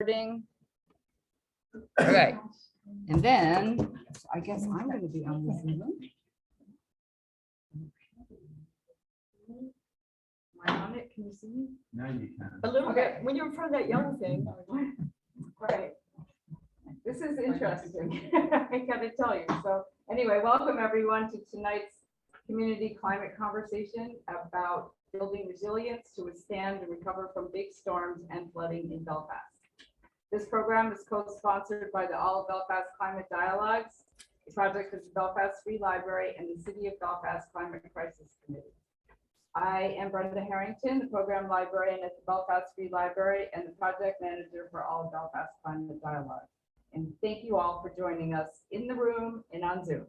All right, and then I guess I'm going to be on this Zoom. Am I on it? Can you see me? Now you can. A little Okay. bit, when you're in front of that young thing. Right. This is interesting. I gotta tell you. So anyway, welcome everyone to tonight's community climate conversation about building resilience to withstand and recover from big storms and flooding in Belfast. This program is co-sponsored by the All of Belfast Climate Dialogues. The project is the Belfast Free Library and the City of Belfast Climate Crisis Committee. I am Brenda Harrington, the program librarian at the Belfast Free Library and the project manager for All of Belfast Climate Dialogue. And thank you all for joining us in the room and on Zoom.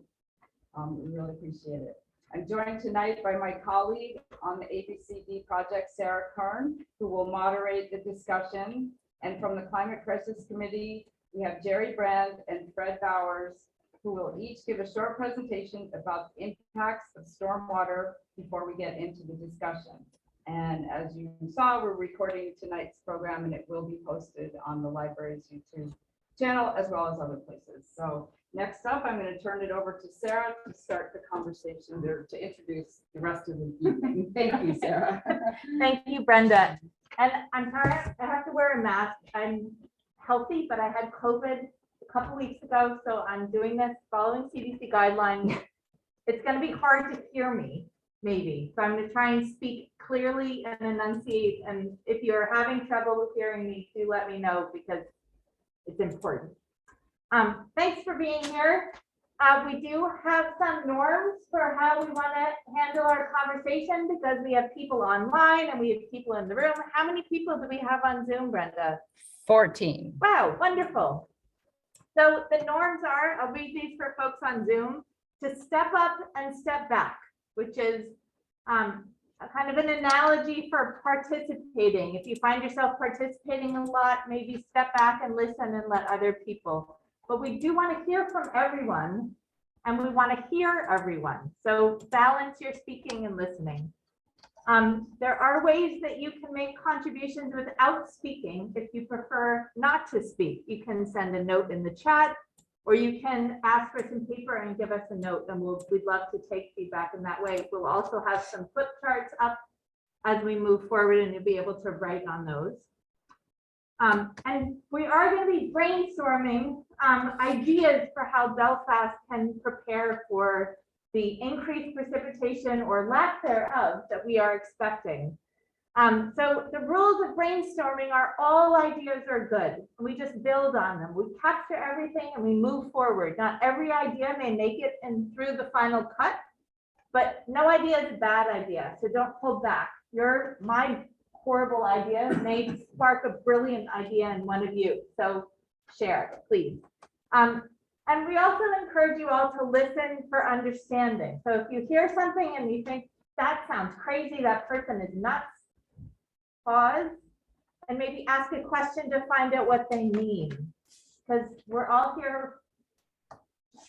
We really appreciate it. I'm joined tonight by my colleague on the ABCD project, Sarah Kern, who will moderate the discussion. And from the Climate Crisis Committee, we have Jerry Brand and Fred Bowers, who will each give a short presentation about the impacts of stormwater before we get into the discussion. And as you saw, we're recording tonight's program and it will be posted on the library's YouTube channel as well as other places. So next up, I'm going to turn it over to Sarah to start the conversation there to introduce the rest of the evening. Thank you, Sarah. Thank you, Brenda. And I'm sorry, I have to wear a mask. I'm healthy, but I had COVID a couple weeks ago, so I'm doing this following CDC guidelines. It's going to be hard to hear me, maybe. So I'm going to try and speak clearly and enunciate. And if you're having trouble with hearing me, do let me know because it's important. Thanks for being here. We do have some norms for how we want to handle our conversation because we have people online and we have people in the room. How many people do we have on Zoom, Brenda? 14. Wow, wonderful. So the norms are, I'll read these for folks on Zoom, to step up and step back, which is a kind of an analogy for participating. If you find yourself participating a lot, maybe step back and listen and let other people. But we do want to hear from everyone and we want to hear everyone. So balance your speaking and listening. There are ways that you can make contributions without speaking. If you prefer not to speak, you can send a note in the chat or you can ask for some paper and give us a note and we'd love to take feedback in that way. We'll also have some flip charts up as we move forward and you'll be able to write on those. And we are going to be brainstorming ideas for how Belfast can prepare for the increased precipitation or lack thereof that we are expecting. So the rules of brainstorming are all ideas are good. We just build on them. We capture everything and we move forward. Not every idea may make it in through the final cut, but no idea is a bad idea. So don't hold back. My horrible idea may spark a brilliant idea in one of you. So share it, please. And we also encourage you all to listen for understanding. So if you hear something and you think that sounds crazy, that person is nuts, pause and maybe ask a question to find out what they mean. Because we're all here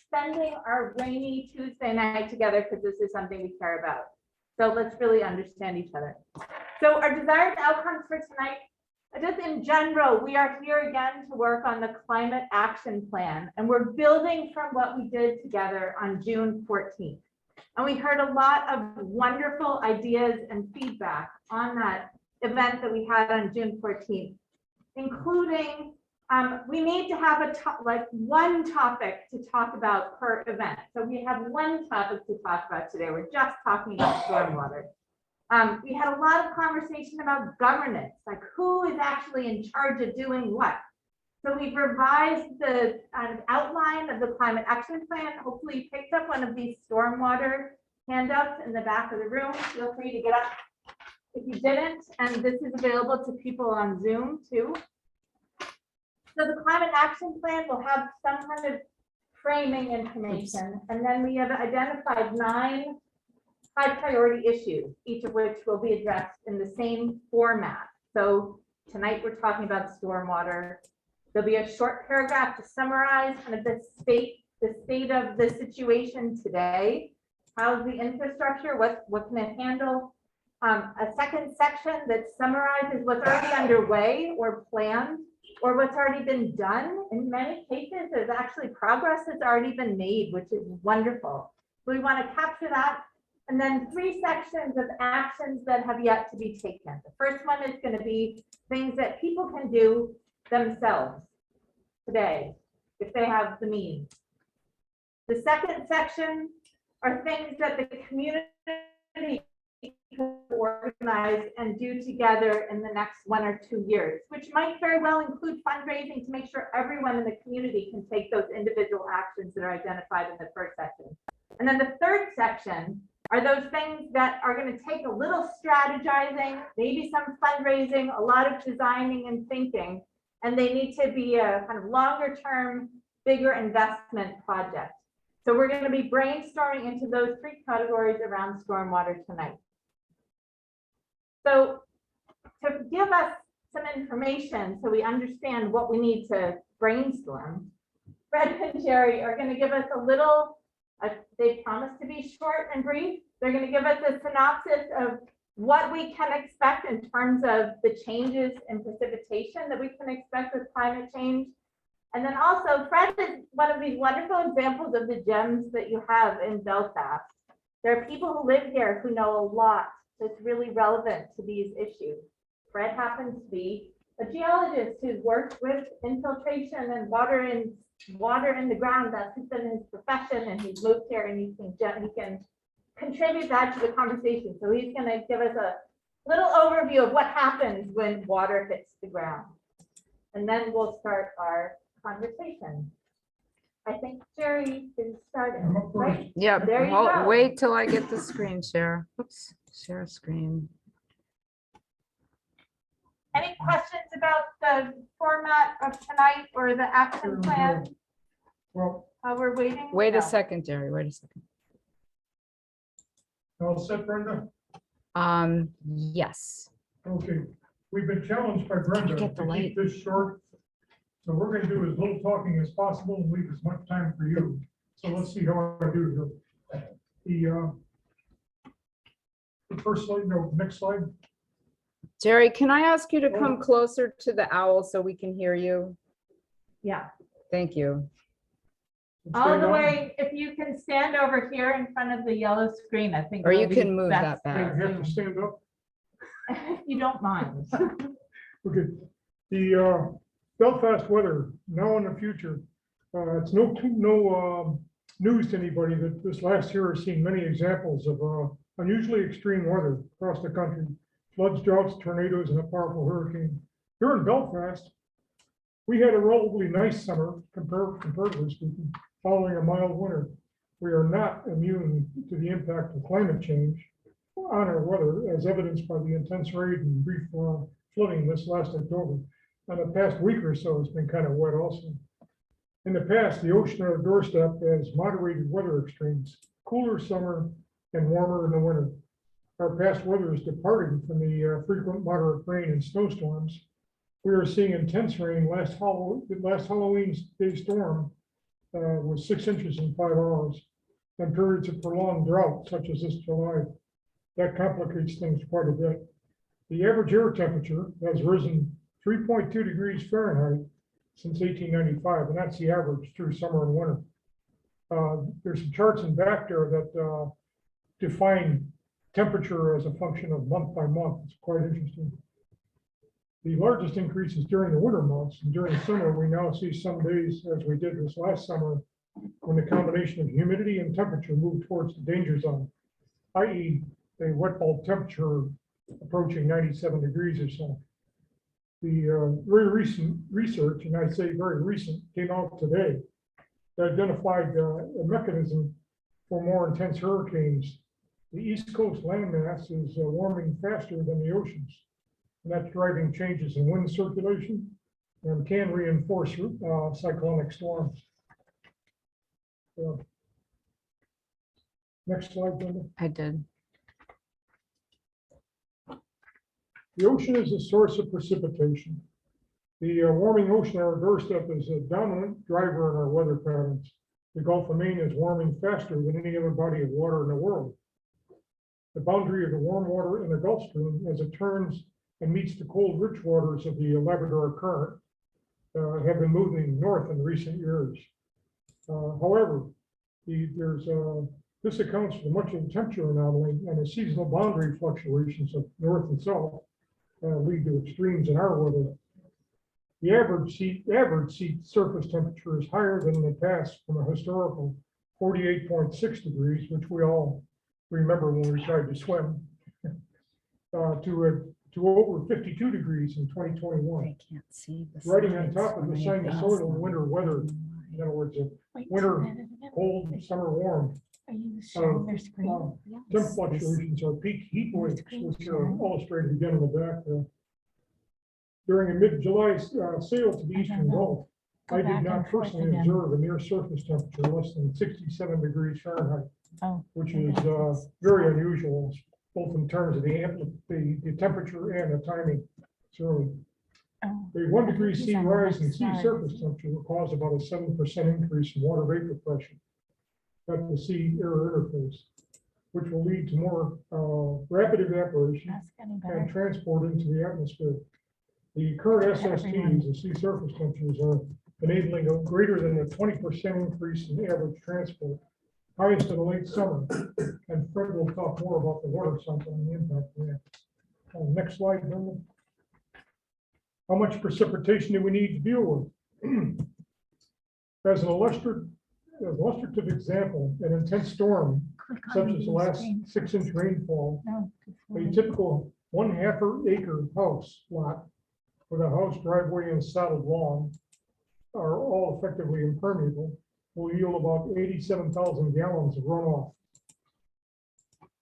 spending our rainy Tuesday night together because this is something we care about. So let's really understand each other. So our desired outcomes for tonight, just in general, we are here again to work on the climate action plan, and we're building from what we did together on June 14th. And we heard a lot of wonderful ideas and feedback on that event that we had on June 14th, including we need to have one topic to talk about per event. So we have one topic to talk about today. We're just talking about stormwater. We had a lot of conversation about governance, like who is actually in charge of doing what. So we've revised the outline of the climate action plan. Hopefully you picked up one of these stormwater handouts in the back of the room. Feel free to get up if you didn't. And this is available to people on Zoom too. So the climate action plan will have some kind of framing information. And then we have identified 9 high priority issues, each of which will be addressed in the same format. So tonight we're talking about stormwater. There'll be a short paragraph to summarize kind of the state of the situation today. How's the infrastructure? What can it handle? A second section that summarizes what's already underway or planned or what's already been done. In many cases, there's actually progress that's already been made, which is wonderful. We want to capture that. And then 3 sections of actions that have yet to be taken. The first one is going to be things that people can do themselves today, if they have the means. The second section are things that the community can organize and do together in the next 1 or 2 years, which might very well include fundraising to make sure everyone in the community can take those individual actions that are identified in the first section. And then the third section are those things that are going to take a little strategizing, maybe some fundraising, a lot of designing and thinking, and they need to be a kind of longer term, bigger investment project. So we're going to be brainstorming into those 3 categories around stormwater tonight. So to give us some information so we understand what we need to brainstorm, Fred and Jerry are going to give us a little, they promised to be short and brief. They're going to give us a synopsis of what we can expect in terms of the changes in precipitation that we can expect with climate change. And then also, Fred is one of these wonderful examples of the gems that you have in Belfast. There are people who live here who know a lot that's really relevant to these issues. Fred happens to be a geologist who's worked with infiltration and water in the ground. That's been his profession, and he's moved here, and he can contribute that to the conversation. So he's going to give us a little overview of what happens when water hits the ground. And then we'll start our conversation. I think Jerry is starting, right? Yeah, There you go. wait till I get the screen share. Oops, share screen. Any questions about the format of tonight or the action plan? Well, While we're waiting? Wait No. a second, Jerry, wait a second. all set, Brenda? Yes. Okay, we've been challenged by Brenda get the to light? keep this short. So we're gonna do as little talking as possible and leave as much time for you. So let's see how I do here. The first slide, no, next slide. Jerry, can I ask you to come closer to the owl so we can hear you? Yeah, Thank you. all Stay the down. way, if you can stand over here in front of the yellow screen, I think. Or you it'll be can move best that I back. have to stand up. If you don't mind. Okay, the Belfast weather, now in the future. It's no news to anybody that this last year has seen many examples of unusually extreme weather across the country. Floods, droughts, tornadoes, and a powerful hurricane. Here in Belfast, we had a relatively nice summer, comparatively speaking, following a mild winter. We are not immune to the impact of climate change on our weather, as evidenced by the intense rain and brief flooding this last October. And the past week or so has been kind of wet also. In the past, the ocean at our doorstep has moderated weather extremes, cooler summer and warmer in the winter. Our past weather is departing from the frequent moderate rain and snowstorms. We are seeing intense rain. Last Halloween's day storm was 6 inches in 5 hours, and periods of prolonged drought, such as this July. That complicates things quite a bit. The average air temperature has risen 3.2 degrees Fahrenheit since 1895, and that's the average through summer and winter. There's some charts in back there that define temperature as a function of month by month. It's quite interesting. The largest increase is during the winter months, and during summer, we now see some days, as we did this last summer, when the combination of humidity and temperature moved towards the danger zone, i.e. a wet bulb temperature approaching 97 degrees or so. The very recent research, and I say very recent, came out today, that identified a mechanism for more intense hurricanes. The East Coast landmass is warming faster than the oceans, and that's driving changes in wind circulation and can reinforce cyclonic storms. Next slide, Brenda. I did. The ocean is a source of precipitation. The warming ocean on our doorstep is a dominant driver in our weather patterns. The Gulf of Maine is warming faster than any other body of water in the world. The boundary of the warm water in the Gulf Stream, as it turns and meets the cold, rich waters of the Labrador Current, have been moving north in recent years. However, this accounts for much of the temperature anomaly and the seasonal boundary fluctuations of north and south lead to extremes in our weather. The average sea surface temperature is higher than in the past from a historical 48.6 degrees, which we all remember when we tried to swim, to over 52 degrees in 2021. I can't see the Riding on slides top of the when I have sinusoidal this. winter weather, in other words, winter cold, summer warm, Are you showing their temp screen? fluctuations are peak heat waves, which are illustrated again in the back there. During a mid-July sail to the eastern Gulf, Go I back did not and forth personally again. observe a near surface temperature less than 67 degrees Fahrenheit, Oh, which okay. is very unusual, both in terms of the temperature and the timing. So Oh, a 1 degree he's C on the rise in next sea slide. surface temperature will cause about a 7% increase in water vapor pressure at the sea air interface, which will lead to more rapid evaporation That's getting and better. transport into the atmosphere. The current SSTs, the sea surface temperatures, are enabling a greater than a 20% increase in average transport, highest in the late summer. And Fred will talk more about the water cycle and the impact of that. Next slide, Brenda. How much precipitation do we need to deal with? As an illustrative example, an intense storm, Click on such as the last screen. 6-inch rainfall, No, a typical 1/2 acre house lot with a house driveway and solid lawn are all effectively impermeable, will yield about 87,000 gallons of runoff.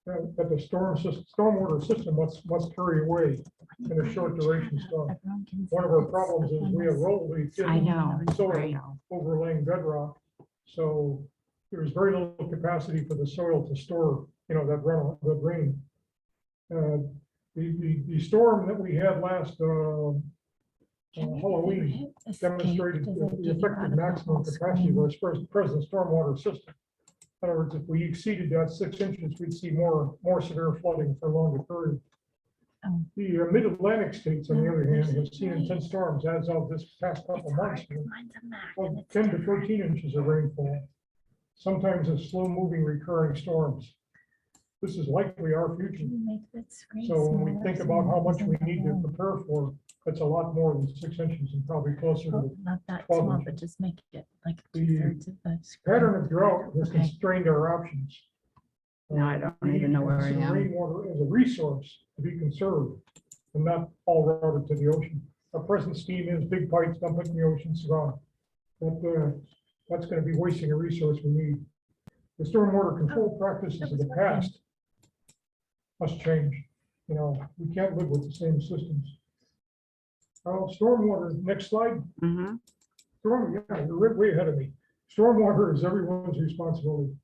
That the stormwater system must carry away in a short duration storm. Everyone can One of see our this problems is on we have this. relatively I thin know, I soil know. overlaying bedrock. So there's very little capacity for the soil to store, that runoff, the rain. The storm that we had last Can you Halloween hit escape? demonstrated Does the it get you out effective of the maximum whole capacity of screen? our present stormwater system. In other words, if we exceeded that 6 inches, we'd see more severe flooding for a longer period. Oh. The mid-Atlantic states, on the No, other hand, there's have a seen light. intense storms as of this past couple It's hard. months. Mine's a Mac and Of it's 10 to different. 13 inches of rainfall, sometimes as slow-moving recurring storms. This is likely our future. Can you make that screen So when we smaller think so about how it much we doesn't need to go? prepare for, it's a lot more than 6 inches and probably closer Oh, to not that 12 small, inches. but just make it like The 2/3 of the screen. pattern of drought has Okay. constrained our options. No, I don't We need even to know where I consider am. Rainwater as a resource to be conserved and not all routed to the ocean. Our present scheme is big pipes dump it in the ocean, it's gone. But that's going to be wasting a resource we need. The stormwater control practices of the past must change. We can't live with the same systems. Stormwater, next slide. Mhm. You're way ahead of me. Stormwater is everyone's responsibility.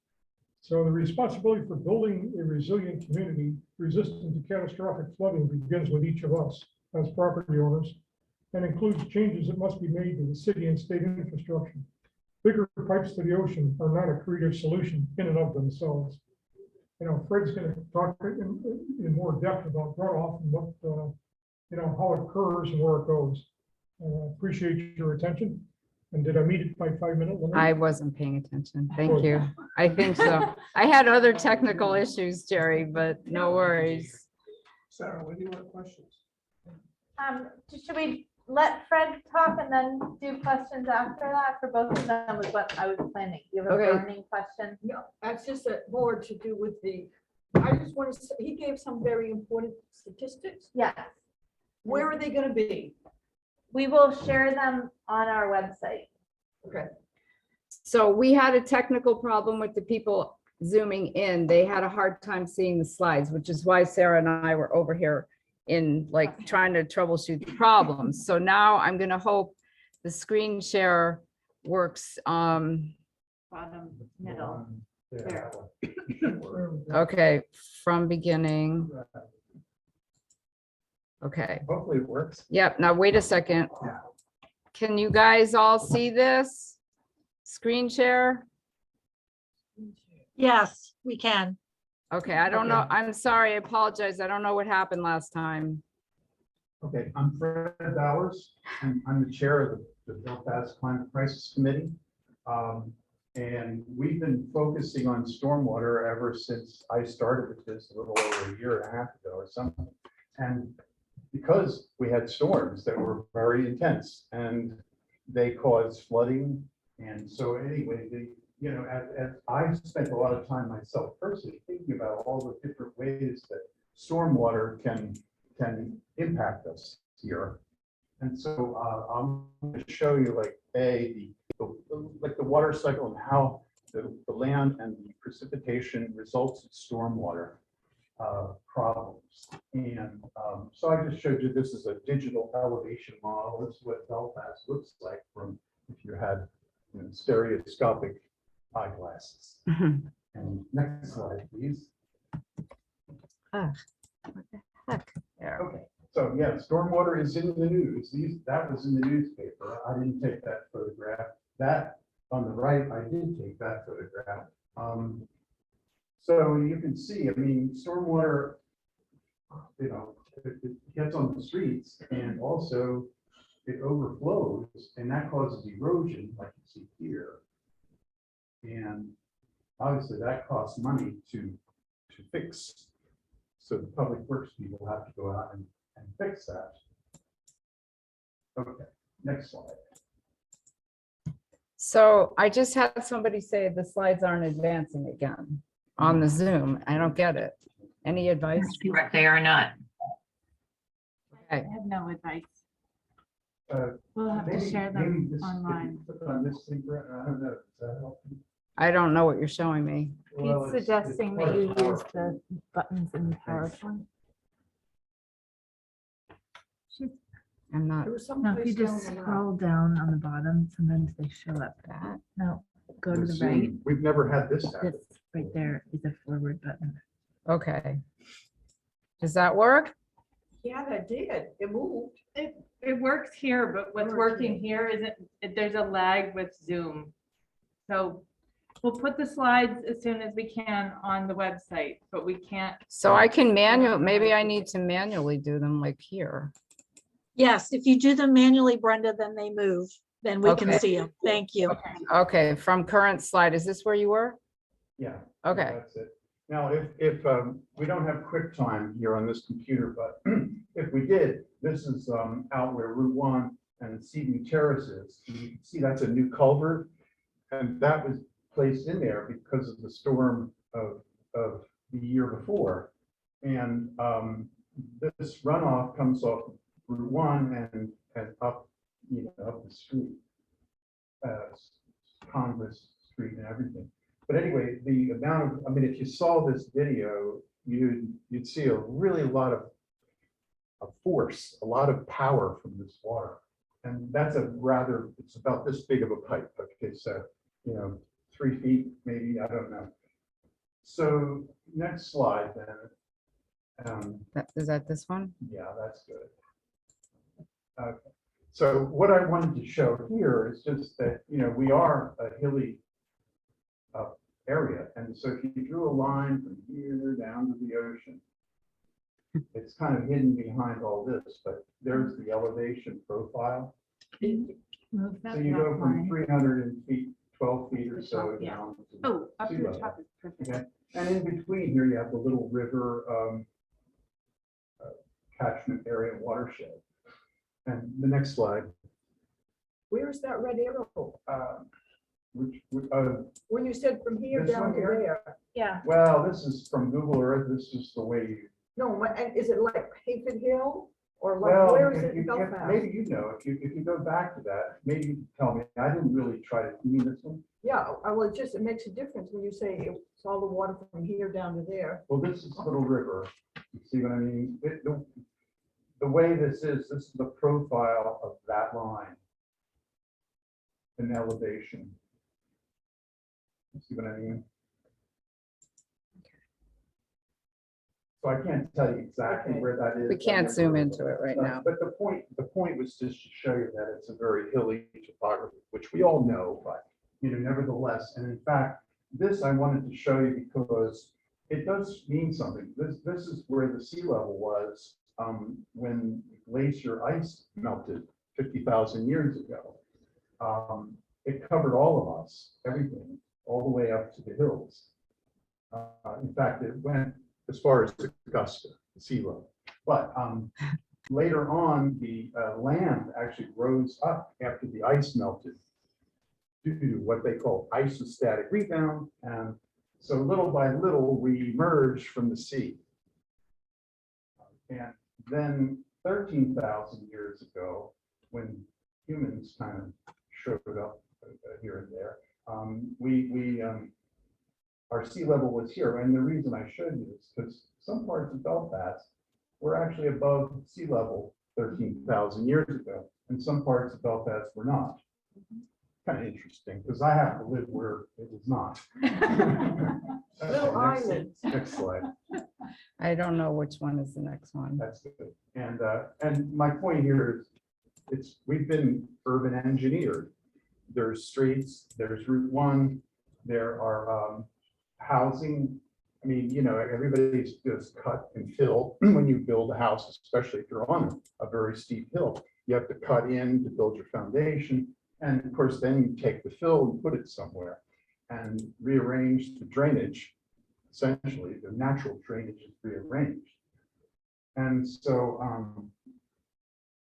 So the responsibility for building a resilient community resistant to catastrophic flooding begins with each of us as property owners and includes changes that must be made to the city and state infrastructure. Bigger pipes to the ocean are not a creative solution in and of themselves. Fred's going to talk in more depth about runoff and what, how it occurs and where it goes. Appreciate your attention. And did I meet it by 5-minute limit? I wasn't paying attention. Thank you. I think so. I had other technical issues, Jerry, but no worries. Sarah, when do you have questions? Should we let Fred talk and then do questions after that? For both of them was what I was planning. You have a Okay. burning question? No, that's just more to do with I just want to say, he gave some very important statistics. Yes, Where are they gonna be? we will share them on our website. Okay. So we had a technical problem with the people zooming in. They had a hard time seeing the slides, which is why Sarah and I were over here in trying to troubleshoot the problems. So now I'm gonna hope the screen share works. Bottom middle. There. Okay, from beginning. Okay, Hopefully it works. yep, now wait a second. Yeah. Can you guys all see this? Screen share? Yes, we can. Okay, I don't know. Okay. I'm sorry, I apologize. I don't know what happened last time. Okay, I'm Fred Bowers, and I'm the chair of the Belfast Climate Crisis Committee. And we've been focusing on stormwater ever since I started with this a little over a year and a half ago or something. And because we had storms that were very intense and they caused flooding. And so anyway, as I spent a lot of time myself personally thinking about all the different ways that stormwater can impact us here. And so I'm going to show you like like the water cycle and how the land and the precipitation results in stormwater problems. And so I just showed you, this is a digital elevation model. This is what Belfast looks like from if you had stereoscopic eyeglasses. And next slide, please. What the heck? There. Okay, so yeah, stormwater is in the news. That was in the newspaper. I didn't take that photograph. That on the right, I did take that photograph. So you can see, I mean, stormwater, it gets on the streets and also it overflows and that causes erosion like you see here. And obviously that costs money to fix. So the public works people have to go out and fix that. Okay, next slide. So I just had somebody say the slides aren't advancing again on the Zoom. I don't get it. Any advice? Correct, they are not. I Okay. have no advice. Uh, We'll have to maybe- share maybe them this- if you online. click on this thing, Brett, I don't know, does that help you? I don't know what you're showing me. Well, He's it's suggesting part that of you use PowerPoint. the buttons in the PowerPoint. I'm not There was No, some if you just scroll down on the bottom, sometimes they show up. that. No, go to With the Zoom, right. We've never had this happen. This right there is a forward button. Okay. Does that work? Yeah, that did. It moved. It works here, but what's working here isn't, there's a lag with Zoom. So we'll put the slides as soon as we can on the website, but we can't. So I can maybe I need to manually do them like here. Yes, if you do them manually, Brenda, then they move, then we can Okay. see them. Thank you. Okay, from current slide. Is this where you were? Yeah. Okay. That's it. Now, if we don't have QuickTime here on this computer, but if we did, this is out where Route 1 and Seaview Terrace is. You can see that's a new culvert. And that was placed in there because of the storm of the year before. And this runoff comes off Route 1 and up, up the street, Congress Street and everything. But anyway, the amount of, I mean, if you saw this video, you'd see a really lot of force, a lot of power from this water. And that's it's about this big of a pipe. Okay, so, 3 feet, maybe, I don't know. So next slide then. Is that this one? Yeah, that's good. Okay. So what I wanted to show here is just that, we are a hilly area. And so if you drew a line from here down to the ocean, it's kind of hidden behind all this, but there's the elevation profile. Move So that you go back from line. 300 feet, 12 feet or so Yeah. down. to Oh, up to sea the level. top is perfect. Okay, and in between here, you have the little river catchment area watershed. And the next slide, Where's that red arrow? which, When you said from here This down one to here? there. Yeah, well, this is from Google Earth. This is the way you, No, and is it like Haven Hill or well, like, where is if it in you- if- Belfast? maybe if you go back to that, maybe you can tell me. I didn't really try to, you mean this one? Yeah, well, it makes a difference when you say it's all the water from here down to there. Well, this is Little River. You see what I mean? The way this is the profile of that line. An elevation. You see what I mean? So I can't tell you exactly where that is. We can't zoom into it right now. But the point was just to show you that it's a very hilly topography, which we all know, but nevertheless, and in fact, this I wanted to show you because it does mean something. This is where the sea level was when glacier ice melted 50,000 years ago, it covered all of us, everything, all the way up to the hills. In fact, it went as far as Augusta, the sea level. But later on, the land actually rose up after the ice melted due to what they call isostatic rebound. And so little by little, we emerged from the sea. And then 13,000 years ago, when humans kind of showed up here and there, our sea level was here. And the reason I showed you is because some parts of Belfast were actually above sea level 13,000 years ago, and some parts of Belfast were not. Kind of interesting, because I have to live where it was not. Little islands. Next slide. I don't know which one is the next one. That's good. And my point here is we've been urban engineered. There's streets, there's Route 1, there are housing. I mean, you know, everybody's just cut and fill when you build a house, especially if you're on a very steep hill. You have to cut in to build your foundation. And of course, then you take the fill and put it somewhere and rearrange the drainage. Essentially, the natural drainage is rearranged. And so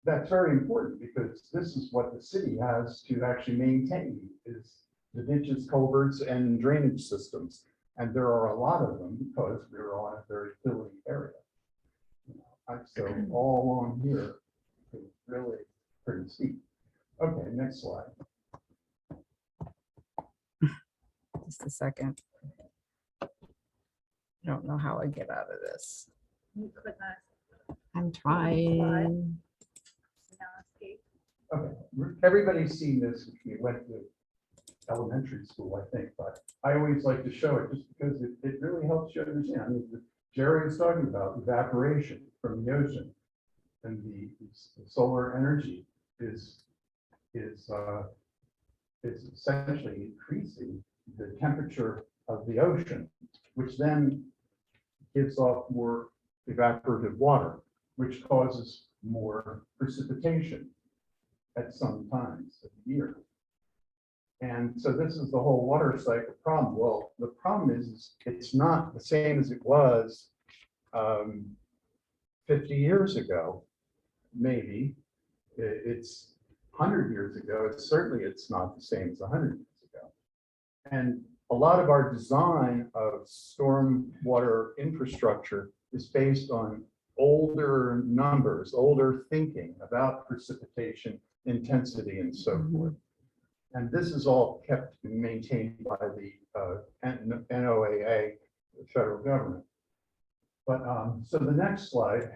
that's very important because this is what the city has to actually maintain is the ditches, culverts, and drainage systems. And there are a lot of them because we're on a very hilly area. So all along here is really pretty steep. Okay, next slide. Just a second. I don't know how I get out of this. You could not I'm trying. now escape. Okay, everybody's seen this if you went to elementary school, I think, but I always like to show it just because it really helps you understand. I mean, Jerry was talking about evaporation from the ocean, and the solar energy is essentially increasing the temperature of the ocean, which then gives off more evaporative water, which causes more precipitation at some times of the year. And so this is the whole water cycle problem. Well, the problem is it's not the same as it was 50 years ago, maybe. It's 100 years ago. It's not the same as 100 years ago. And a lot of our design of stormwater infrastructure is based on older numbers, older thinking about precipitation intensity and so forth. And this is all kept and maintained by the NOAA, the federal government. But so the next slide.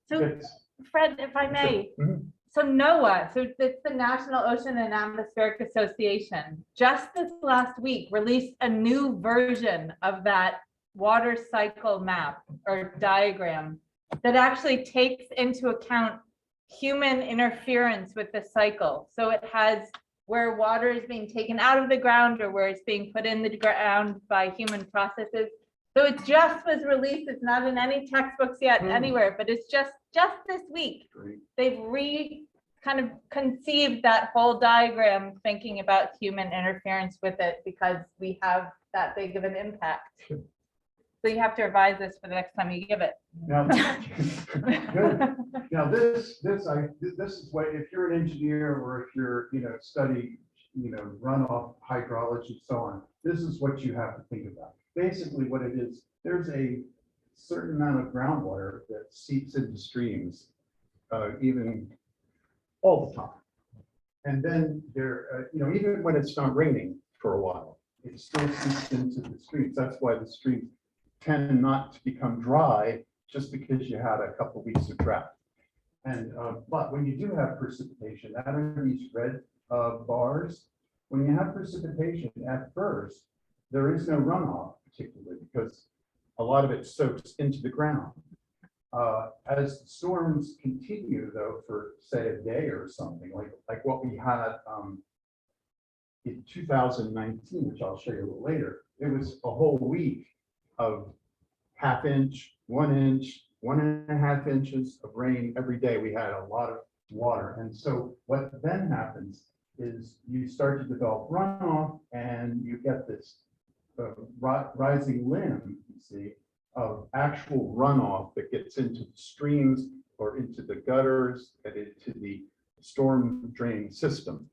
So gets- Fred, if I may, Mhm. so NOAA, so it's the National Ocean and Atmospheric Association, just this last week released a new version of that water cycle map or diagram that actually takes into account human interference with the cycle. So it has where water is being taken out of the ground or where it's being put in the ground by human processes. So it just was released. It's not in any textbooks yet anywhere, but it's just this week. Great. They've kind of conceived that whole diagram thinking about human interference with it because we have that big of an impact. So you have to revise this for the next time you give it. Now, good. Now this is what, if you're an engineer or if you're, study, runoff hydrology and so on, this is what you have to think about. Basically what it is, there's a certain amount of groundwater that seeps into streams, even all the time. And then there, even when it's not raining for a while, it still seeps into the streams. That's why the streams tend not to become dry just because you had a couple of weeks of drought. And but when you do have precipitation, that are these red bars, when you have precipitation at first, there is no runoff particularly because a lot of it soaks into the ground. As the storms continue though, for say a day or something, like what we had in 2019, which I'll show you a little later, it was a whole week of half inch, 1 inch, 1.5 inches of rain every day. We had a lot of water. And so what then happens is you start to develop runoff and you get this rising limb, you see, of actual runoff that gets into the streams or into the gutters and into the storm drain system.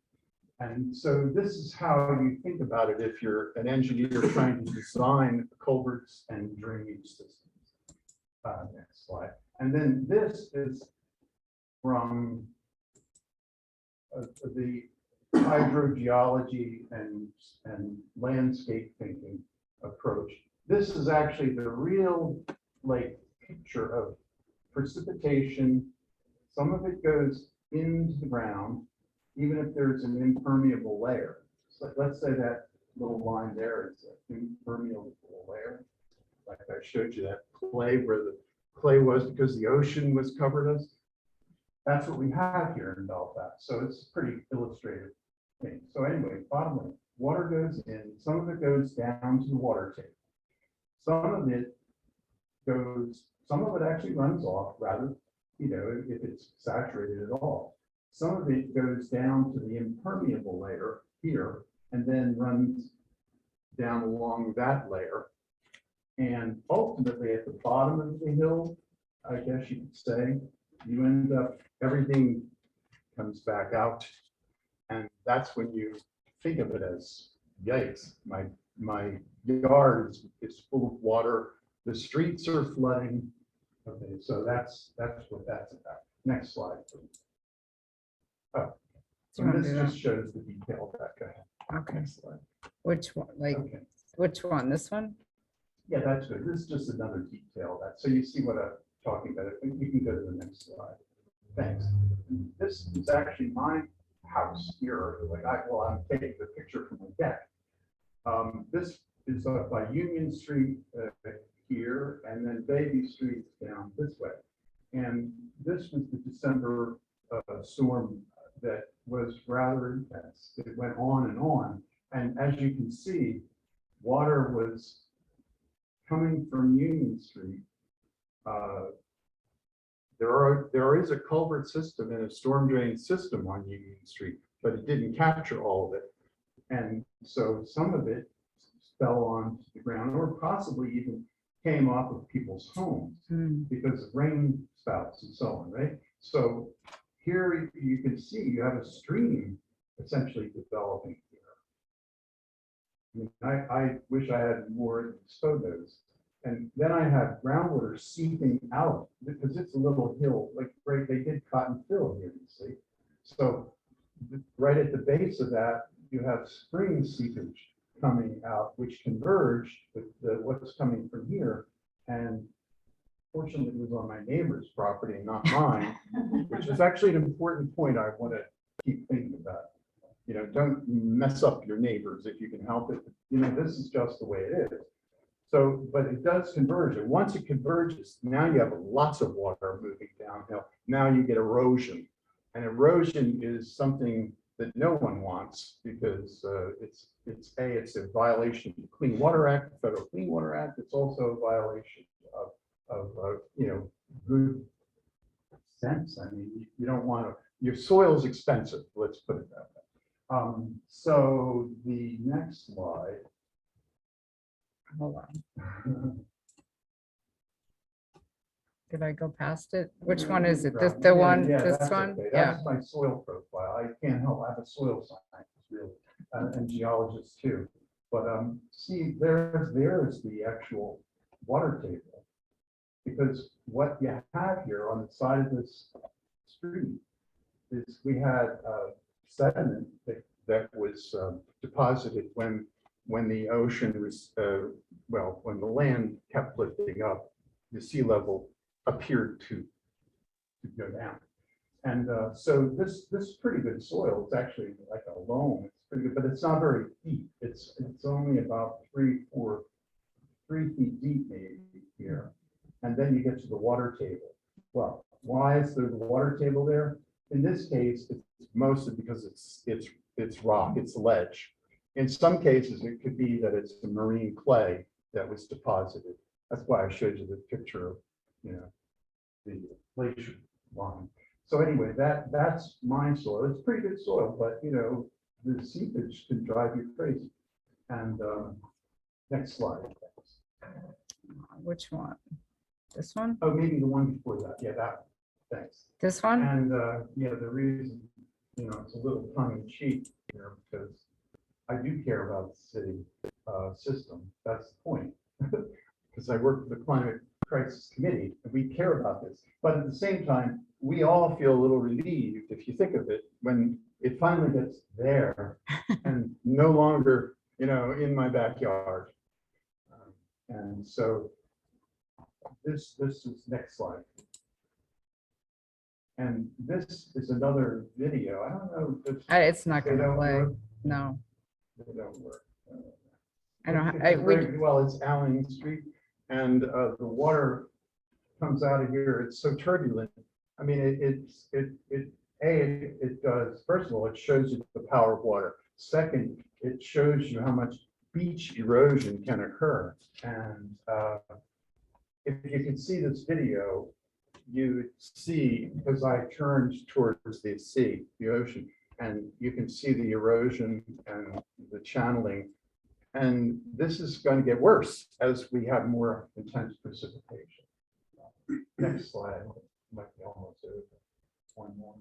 And so this is how you think about it if you're an engineer trying to design culverts and drainage systems. Next slide. And then this is from the hydrogeology and landscape thinking approach. This is actually the real like picture of precipitation. Some of it goes into the ground, even if there's an impermeable layer. So let's say that little line there is an impermeable layer. Like I showed you that clay where the clay was because the ocean was covered us. That's what we have here in Belfast. So it's a pretty illustrative thing. So anyway, bottom line, water goes in, some of it goes down to the water table. Some of it actually runs off rather, if it's saturated at all. Some of it goes down to the impermeable layer here and then runs down along that layer. And ultimately at the bottom of the hill, I guess you could say, you end up, everything comes back out. And that's when you think of it as, yikes, my yard is full of water. The streets are flooding. Okay, so that's what that's about. Next slide, please. Oh, so this just shows the detail of that. Go ahead. Okay. Next slide. Which one, like, Okay. which one, this one? Yeah, that's good. This is just another detail of that. So you see what I'm talking about. You can go to the next slide. Thanks. This is actually my house here. Like I'm taking the picture from the deck. This is up by Union Street here, and then Baby Street down this way. And this was the December storm that was rather intense. It went on and on. And as you can see, water was coming from Union Street. There is a culvert system and a storm drain system on Union Street, but it didn't capture all of it. And so some of it fell onto the ground or possibly even came off of people's homes because of rain spouts and so on, right? So here you can see you have a stream essentially developing here. I wish I had more photos. And then I have groundwater seeping out because it's a little hill, like right, they did cotton fill here, you see. So right at the base of that, you have spring seepage coming out, which converged with what's coming from here. And fortunately, it was on my neighbor's property and not mine, which is actually an important point I want to keep thinking about. Don't mess up your neighbors if you can help it. This is just the way it is. So, but it does converge. And once it converges, now you have lots of water moving downhill. Now you get erosion. And erosion is something that no one wants because it's a violation of the Clean Water Act, the Federal Clean Water Act. It's also a violation of good sense. I mean, you don't want to, your soil's expensive, let's put it that way. So the next slide. Hold on. Did I go past it? Which one is it? This, the one, this that's one? okay. Yeah. That's my soil profile. I can't help, I have a soil scientist really, and geologist too. But see, there's the actual water table. Because what you have here on the side of this street is we had sediment that was deposited when the ocean was, when the land kept lifting up, the sea level appeared to go down. And so this is pretty good soil. It's actually like a loam. It's pretty good, but it's not very deep. It's only about 3 feet deep maybe here. And then you get to the water table. Well, why is there the water table there? In this case, it's mostly because it's rock, it's ledge. In some cases, it could be that it's the marine clay that was deposited. That's why I showed you the picture of, the glacier line. So anyway, that's my soil. It's pretty good soil, but you know, the seepage can drive you crazy. And next slide. Which one? This one? Oh, maybe the one before that. Yeah, that. Thanks. This one? And yeah, the reason, you know, it's a little tongue in cheek here because I do care about the city system. That's the point. Because I work for the Climate Crisis Committee and we care about this. But at the same time, we all feel a little relieved, if you think of it, when it finally gets there and no longer, you know, in my backyard. And so this is next slide. And this is another video. I don't know if It's not they gonna don't play. work. No, They don't work. I don't, It's I, we, very- Well, it's Allen Street and the water comes out of here. It's so turbulent. I mean, it does, first of all, it shows you the power of water. Second, it shows you how much beach erosion can occur. And if you can see this video, you would see, because I turned towards the sea, the ocean, and you can see the erosion and the channeling. And this is going to get worse as we have more intense precipitation. Next slide. Might be almost over. One more.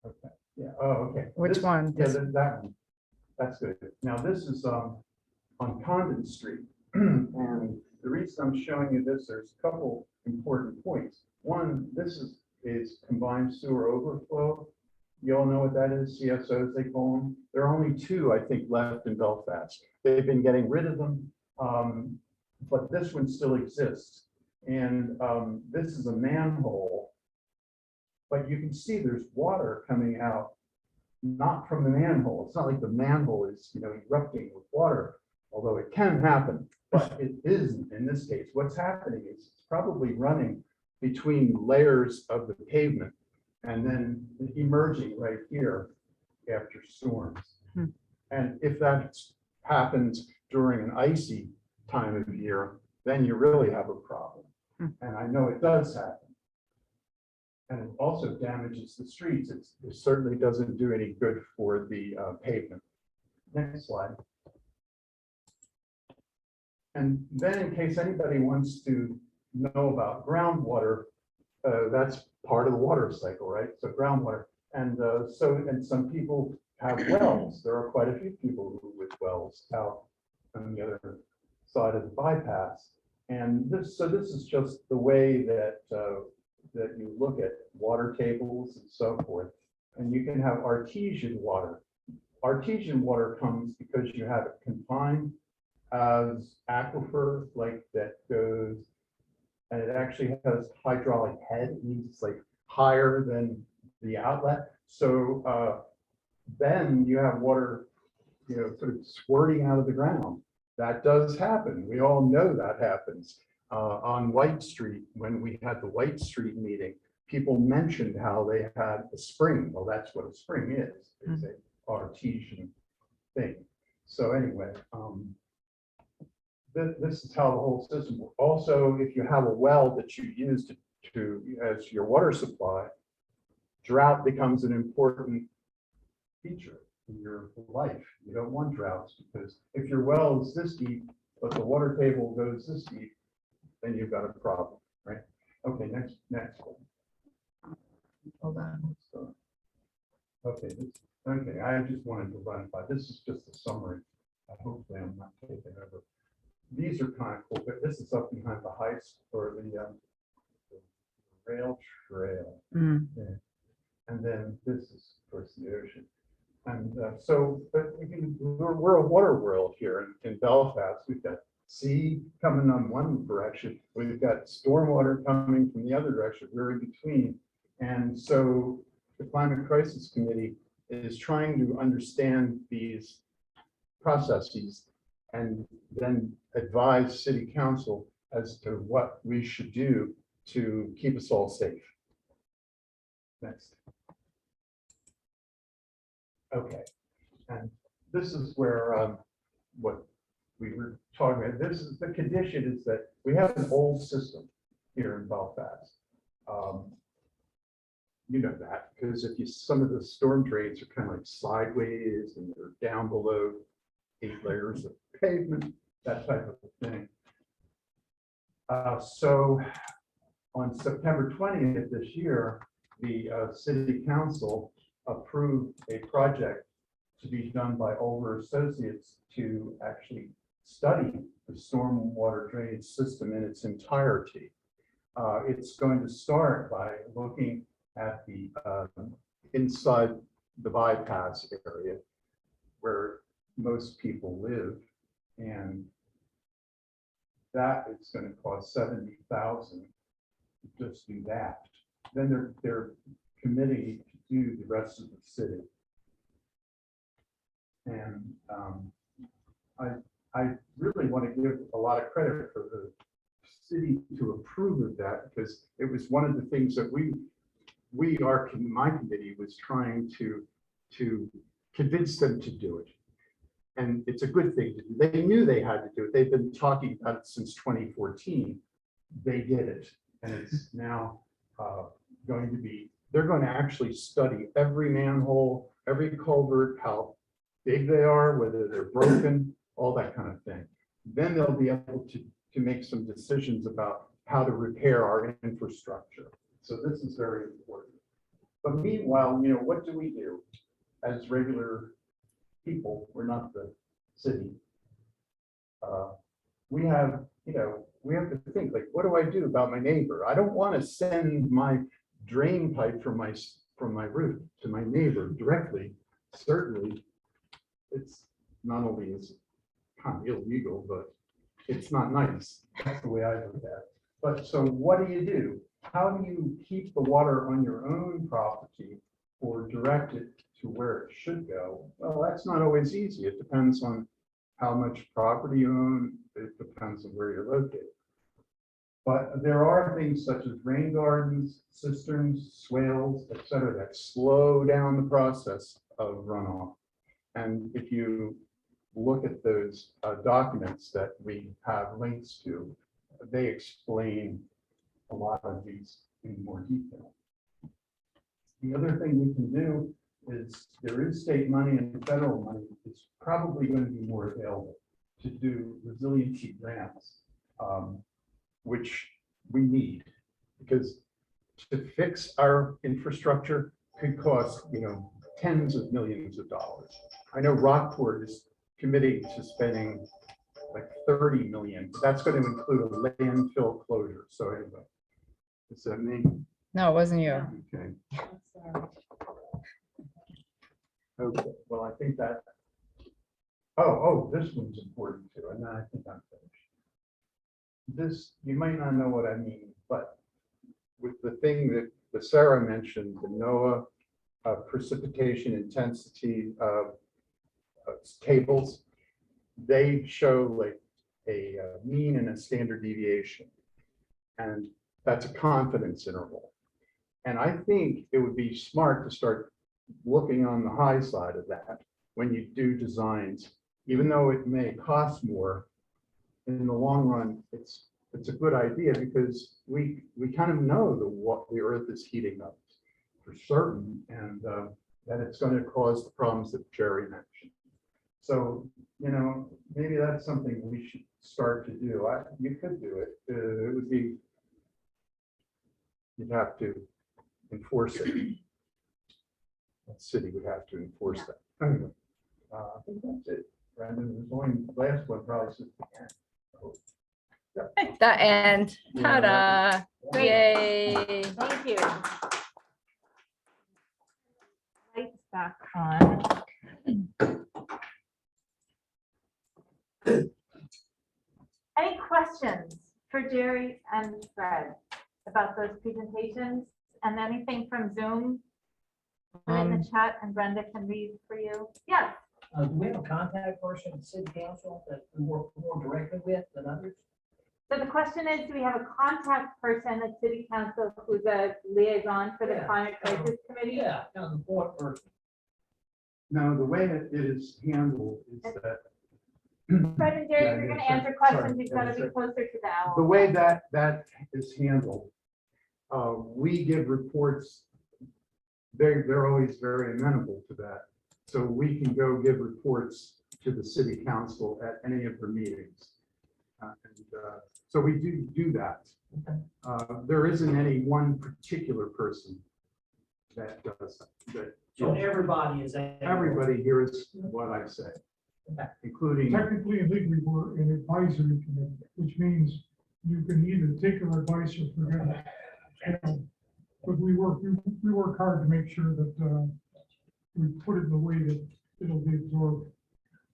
Okay, yeah, oh, okay. Which This- one? Yeah, This- that one. That's good. Now, this is on Condon Street. And the reason I'm showing you this, there's a couple important points. One, this is combined sewer overflow. You all know what that is, CSOs they call them. There are only two, I think, left in Belfast. They've been getting rid of them, but this one still exists. And this is a manhole, but you can see there's water coming out, not from the manhole. It's not like the manhole is, you know, erupting with water, although it can happen, but it isn't in this case. What's happening is it's probably running between layers of the pavement and then emerging right here after storms. And if that happens during an icy time of year, then you really have a problem. And I know it does happen. And it also damages the streets. It certainly doesn't do any good for the pavement. Next slide. And then in case anybody wants to know about groundwater, that's part of the water cycle, right? So groundwater. And and some people have wells. There are quite a few people who with wells out on the other side of the bypass. And this is just the way that that you look at water tables and so forth. And you can have artesian water. Artesian water comes because you have it confined as aquifer, like that goes, and it actually has hydraulic head. It means it's like higher than the outlet. So then you have water, you know, sort of squirting out of the ground. That does happen. We all know that happens. On White Street, when we had the White Street meeting, people mentioned how they had a spring. Well, that's what a spring is. It's an artesian thing. So anyway, this is how the whole system works. Also, if you have a well that you use to as your water supply, drought becomes an important feature in your life. You don't want droughts because if your well is this deep, but the water table goes this deep, then you've got a problem, right? Okay, next one. hold on. So, okay, I just wanted to run by. This is just a summary. Hopefully I'm not taking over. These are kind of cool, but this is up behind the heights or the rail trail. Yeah. And then this is, of course, the ocean. And but we're a water world here in Belfast. We've got sea coming on one direction. We've got stormwater coming from the other direction. We're in between. And so the Climate Crisis Committee is trying to understand these processes and then advise City Council as to what we should do to keep us all safe. Next. Okay, and this is where what we were talking about. This is the condition is that we have an old system here in Belfast. You know that, because if you, some of the storm drains are kind of like sideways and they're down below 8 layers of pavement, that type of thing. So on September 20th this year, the city council approved a project to be done by Olver Associates to actually study the stormwater drainage system in its entirety. It's going to start by looking at the inside the bypass area where most people live, and that is going to cost $70,000 to just do that. Then they're committing to do the rest of the city. And I really want to give a lot of credit for the city to approve of that, because it was one of the things that my committee was trying to convince them to do it. And it's a good thing to do. They knew they had to do it. They've been talking about it since 2014. They did it. And it's now going to be, they're going to actually study every manhole, every culvert, how big they are, whether they're broken, all that kind of thing. Then they'll be able to make some decisions about how to repair our infrastructure. So this is very important. But meanwhile, you know, what do we do as regular people? We're not the city. We have, you know, we have to think, like, what do I do about my neighbor? I don't want to send my drain pipe from my roof to my neighbor directly. Certainly, it's not only is kind of illegal, but it's not nice. That's the way I look at it. But so what do? How do you keep the water on your own property or direct it to where it should go? Well, that's not always easy. It depends on how much property you own. It depends on where you're located. But there are things such as rain gardens, cisterns, swales, et cetera, that slow down the process of runoff. And if you look at those documents that we have links to, they explain a lot of these in more detail. The other thing we can do is there is state money and federal money that's probably going to be more available to do resiliency grants, which we need, because to fix our infrastructure could cost, you know, tens of millions of dollars. I know Rockport is committing to spending like 30 million. But that's going to include a landfill closure. So anyway, is that me? No, it wasn't you. Okay. Okay. Well, I think that. Oh, this one's important too, and then I think I'm finished. This, you might not know what I mean, but with the thing that Sarah mentioned, the NOAA precipitation intensity tables, they show like a mean and a standard deviation, and that's a confidence interval. And I think it would be smart to start looking on the high side of that when you do designs, even though it may cost more. In the long run, it's a good idea, because we kind of know what the Earth is heating up for certain, and that it's going to cause the problems that Jerry mentioned. So, you know, maybe that's something we should start to do. You could do it. It would be, you'd have to enforce it. The city would have to enforce that. Anyway, I think that's it. Brandon, there's only the last one probably says the end. So, yeah. The end. Ta-da. Great. Yay. Thank you. Lights back on. Any questions for Jerry and Fred about those presentations, and anything from Zoom? Put it in the chat and Brenda can read for you. Yes. Do we have a contact person at city council that we work more directly with than others? So the question is, do we have a contact person at city council who's a liaison for the Yeah. climate crisis committee? Yeah, kind of the point person. No, the way that it is handled is that Fred and Jerry, if you're gonna answer questions, you've got to be Sorry. closer to the hour. the way that is handled, we give reports. They're always very amenable to that. So we can go give reports to the city council at any of their meetings. So we do that. There isn't any one particular person that does that. So everybody is. Everybody hears what I say, Okay. including, Technically and legally, we're an advisory committee, which means you can either take our advice or forget it. But we work hard to make sure that we put it in a way that it'll be absorbed.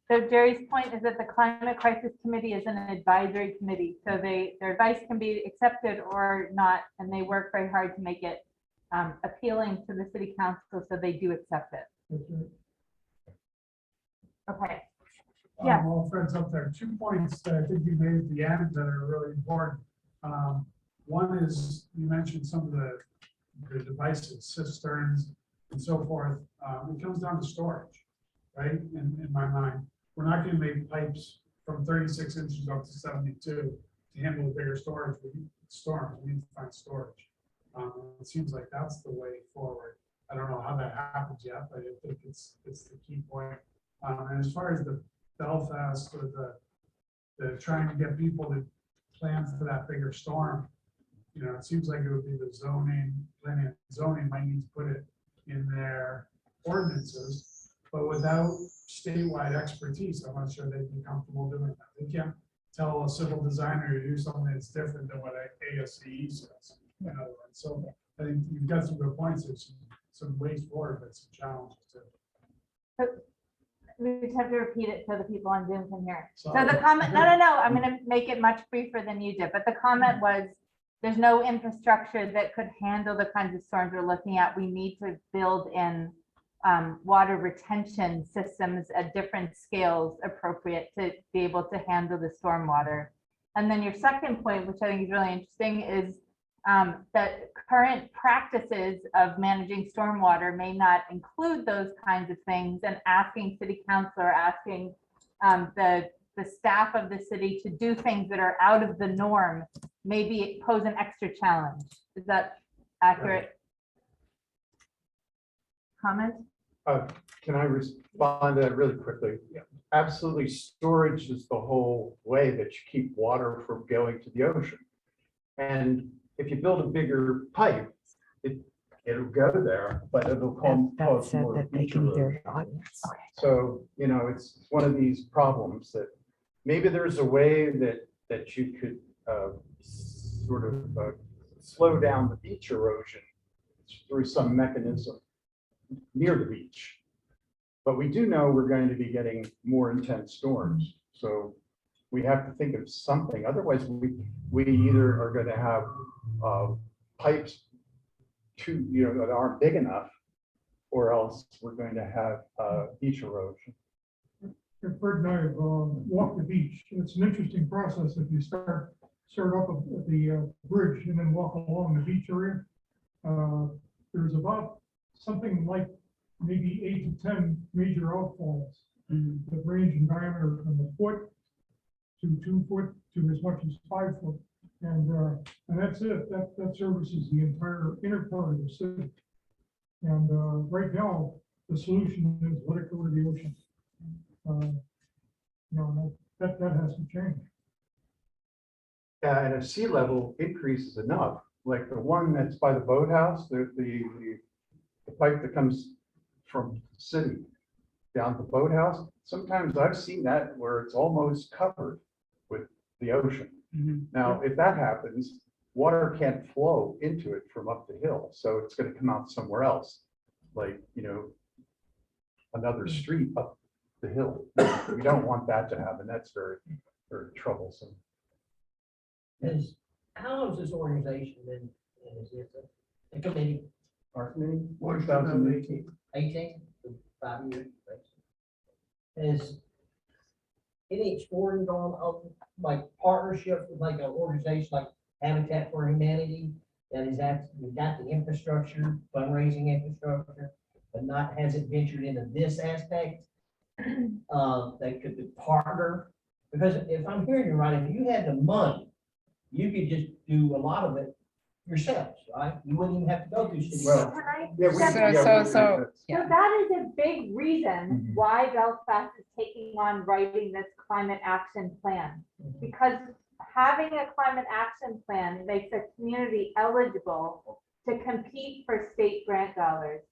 So Jerry's point is that the Climate Crisis Committee is an advisory committee, so their advice can be accepted or not, and they work very hard to make it appealing to the city council, so they do accept it. That's right. Okay. Yeah. All friends up there, 2 points that I think you made at the end that are really important. One is you mentioned some of the devices, cisterns and so forth. It comes down to storage, right? In my mind, we're not going to make pipes from 36 inches up to 72 to handle the bigger storage. We need storms. We need to find storage. It seems like that's the way forward. I don't know how that happens yet, but I think it's the key point. And as far as the Belfast or the trying to get people to plan for that bigger storm, you know, it seems like it would be the planning and zoning might need to put it in their ordinances, but without statewide expertise, I'm not sure they'd be comfortable doing that. They can't tell a civil designer to do something that's different than what ASCE says. In other words, so I think you've got some good points. There's some ways forward, but some challenges too. We just have to repeat it so the people on Zoom can hear. So Sorry. the comment, no, I'm gonna make it much briefer than you did, but the comment was, there's no infrastructure that could handle the kinds of storms we're looking at. We need to build in water retention systems at different scales appropriate to be able to handle the stormwater. And then your second point, which I think is really interesting, is that current practices of managing stormwater may not include those kinds of things, and asking city council or asking the staff of the city to do things that are out of the norm maybe pose an extra challenge. Is that accurate? Comment? can I respond to that really quickly? Absolutely, storage is the whole way that you keep water from going to the ocean. And if you build a bigger pipe, it'll go there, but it'll cause said more that they future can hear erosion. the audience. So, you know, it's one of these problems that maybe there's a way that you could sort of slow down the beach erosion through some mechanism near the beach. But we do know we're going to be getting more intense storms. So we have to think of something. Otherwise, we either are going to have pipes that aren't big enough, or else we're going to have beach erosion. Fred and I have walked the beach. It's an interesting process if you start up at the bridge and then walk along the beach area. There's about something like maybe 8 to 10 major outfalls that range in diameter from a foot to 2 foot to as much as 5 foot. And that's it. That services the entire inner part of the city. And right now, the solution is let it go to the ocean. That has to change. And if sea level increases enough, like the one that's by the boathouse, the pipe that comes from the city down to the boathouse, sometimes I've seen that where it's almost covered with the ocean. Now, if that happens, water can't flow into it from up the hill. So it's going to come out somewhere else, like, another street up the hill. We don't want that to happen. That's very, very troublesome. How long has this organization been, is it a committee? Our committee, 2018. 18, 5 years. Has any exploring gone on, like partnership with like an organization like Habitat for Humanity that is actually got the infrastructure, fundraising infrastructure, but hasn't ventured into this aspect? That could be partner, because if I'm hearing you right, if you had the money, you could just do a lot of it yourselves, right? You wouldn't even have to go through city. Well, council. Can I Yeah, we- step So- in? yeah, we- so- that's- Yeah. So that is a big reason Mhm. why Belfast is taking on writing this climate action plan. Because having a climate action plan makes a community eligible to compete for state grant dollars.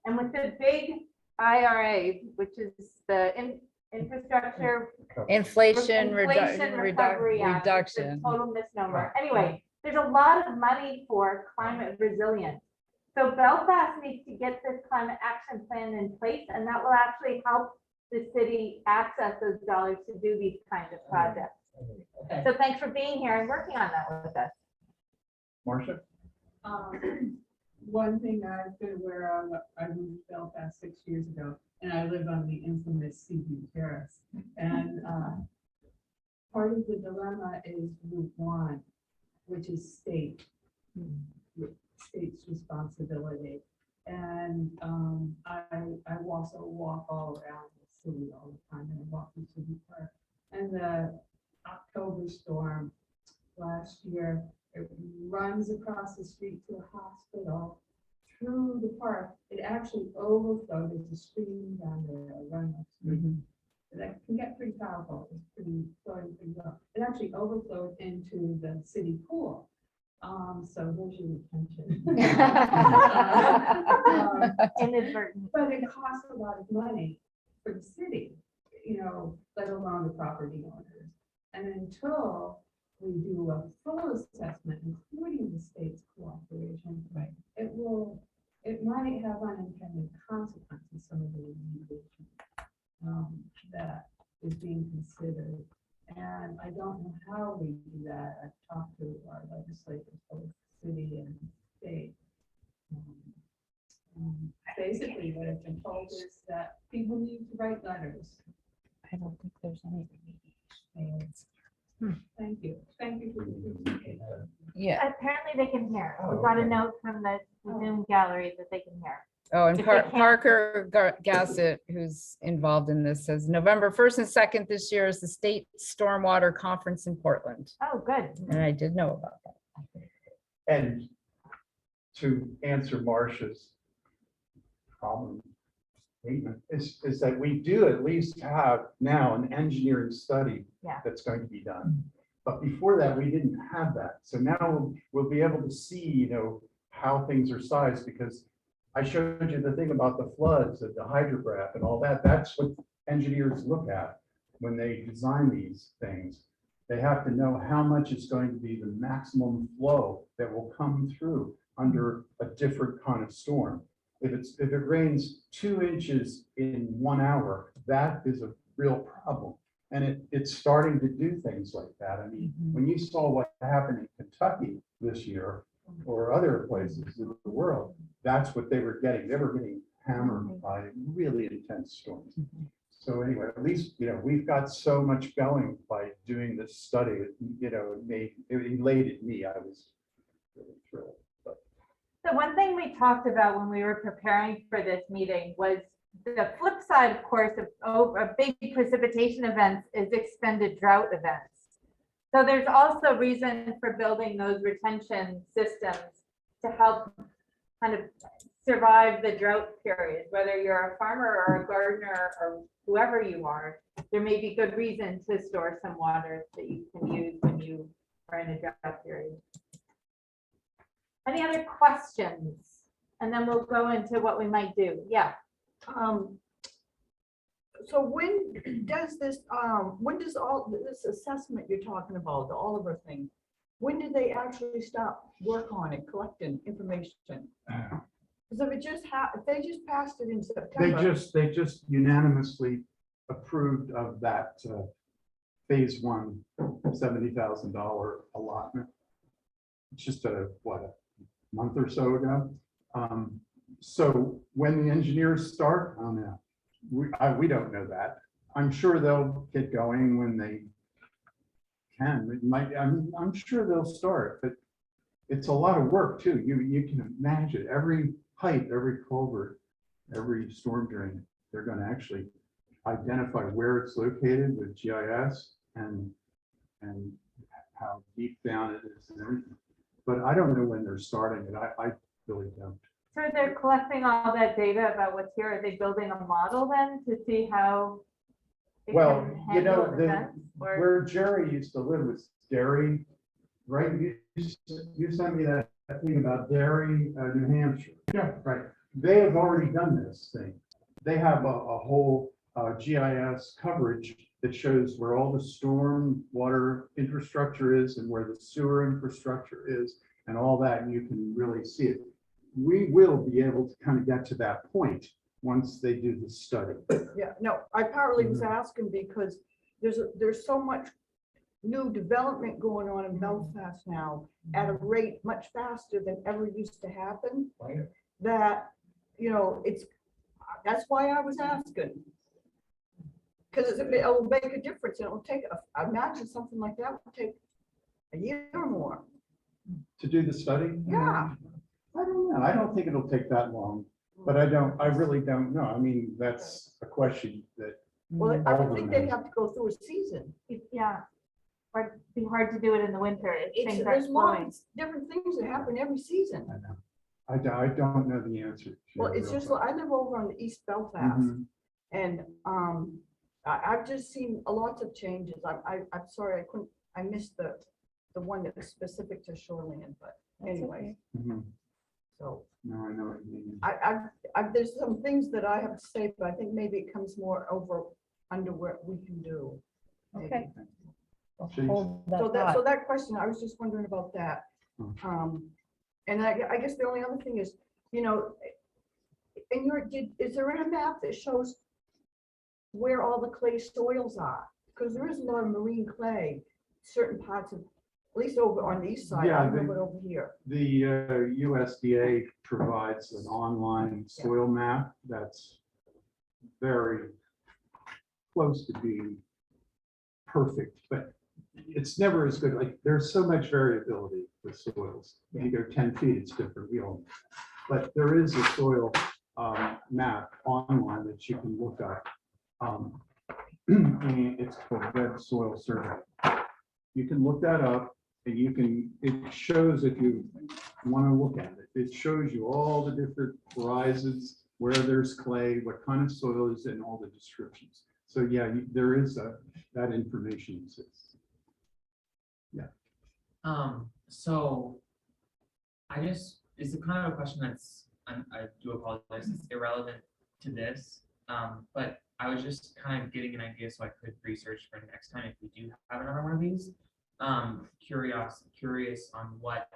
And with the big IRA, which is the infrastructure Inflation Inflation Recovery Act, it's a reduction. total misnomer. Anyway, there's a lot of money for climate resilience. So Belfast needs to get this climate action plan in place, and that will actually help the city access those dollars to do these kinds of projects. Okay. So thanks for being here and working on that with us. Marcia? One thing I've been aware of, I moved to Belfast 6 years ago, and I live on the infamous Seaview Terrace. And part of the dilemma is Route 1, which is state's responsibility. And I also walk all around the city all the time, and I walk through City Park. And the October storm last year, it runs across the street to a hospital through the park. It actually overflowed. There's a stream down there, a run up street. That can get pretty powerful. It's pretty flowing pretty well. It actually overflowed into the city pool. So there's your attention. Inadvertent. But it costs a lot of money for the city, let alone the property owners. And until we do a full assessment, including the state's cooperation, Right. it might have unintended consequences, some of the remediation that is being considered. And I don't know how we do that. I've talked to our legislators, both city and state. Basically, what I've been told is that people need to write letters. I don't think there's any remediation. Thank you. Thank you for your Yeah. Apparently they can hear. We Oh, got a okay. note from the Zoom gallery that they can hear. Oh, and If they can't- Parker Gassett, who's involved in this, says November 1st and 2nd this year is the State Stormwater Conference in Portland. Oh, good. And I did know about that. And to answer Marcia's problem statement is that we do at least have now an engineering study Yeah. that's going to be done. But before that, we didn't have that. So now we'll be able to see, how things are sized, because I showed you the thing about the floods, the hydrograph and all that. That's what engineers look at when they design these things. They have to know how much is going to be the maximum flow that will come through under a different kind of storm. If it rains 2 inches in 1 hour, that is a real problem. And it's starting to do things like that. I mean, when you saw what happened in Kentucky this year or other places in the world, that's what they were getting. They were getting hammered by really intense storms. So anyway, at least, we've got so much going by doing this study. It elated me. I was really thrilled. But So one thing we talked about when we were preparing for this meeting was the flip side, of course, of big precipitation events is extended drought events. So there's also reason for building those retention systems to help kind of survive the drought period, whether you're a farmer or a gardener or whoever you are. There may be good reason to store some water that you can use when you are in a drought period. Any other questions? And then we'll go into what we might do. Yeah. So when does all this assessment you're talking about, the Oliver thing, when did they actually stop work on it, collecting information? Because if they just passed it in September. they just unanimously approved of that phase 1 $70,000 allotment. It's just a month or so ago. So when the engineers start on that, we don't know that. I'm sure they'll get going when they can. It might, I'm sure they'll start, but it's a lot of work too. You can imagine every pipe, every culvert, every storm drain, they're going to actually identify where it's located with GIS and how deep down it is and everything. but I don't know when they're starting it. I really don't. So they're collecting all that data about what's here. Are they building a model then to see how? it Well, can you know, handle events, or- where Jerry used to live was Derry, right? You sent me that thing about Derry, New Hampshire. Yeah. Right. They have already done this thing. They have a whole GIS coverage that shows where all the storm water infrastructure is and where the sewer infrastructure is and all that, and you can really see it. We will be able to kind of get to that point once they do the study. Yeah, no, I partly was asking because there's so much new development going on in Belfast now at a rate much faster than ever used to happen, that, you know, that's why I was asking. Because it'll make a difference. It'll take, I imagine something like that would take a year or more. To do the study? Yeah. I don't know. I don't think it'll take that long, but I really don't know. I mean, that's a question that. Well, I would think they'd have to go through a season. Yeah, or it'd be hard to do it in the winter. if things aren't There's flowing. lots, different things that happen every season. I know. I don't know the answer. to Well, your it's real just, question. I live over on the East Belfast, Mhm. and I've just seen a lot of changes. I'm sorry, I missed the one that was specific to shoreline, but anyway, Mhm. so No, I know what you mean. there's some things that I have to say, but I think maybe it comes more under what we can do. maybe. Okay. We'll Jeez. hold So that thought. that question, I was just wondering about that. And I guess the only other thing is, you know, is there a map that shows where all the clay soils are? Because there is a lot of marine clay, certain parts of, at least over on the east side, Yeah, I don't know about over here. The USDA provides an online soil map that's very close to being perfect, but it's never as good. Like, there's so much variability with soils. You go 10 feet, it's different. We all, but there is a soil map online that you can look up. And it's called Red Soil Survey. You can look that up, and it shows, if you want to look at it, it shows you all the different horizons, where there's clay, what kind of soil is, and all the descriptions. So yeah, there is that information exists. So it's a kind of a question that's, I do apologize, it's irrelevant to this. But I was just kind of getting an idea so I could research for next time if we do have another one of these. Curious on what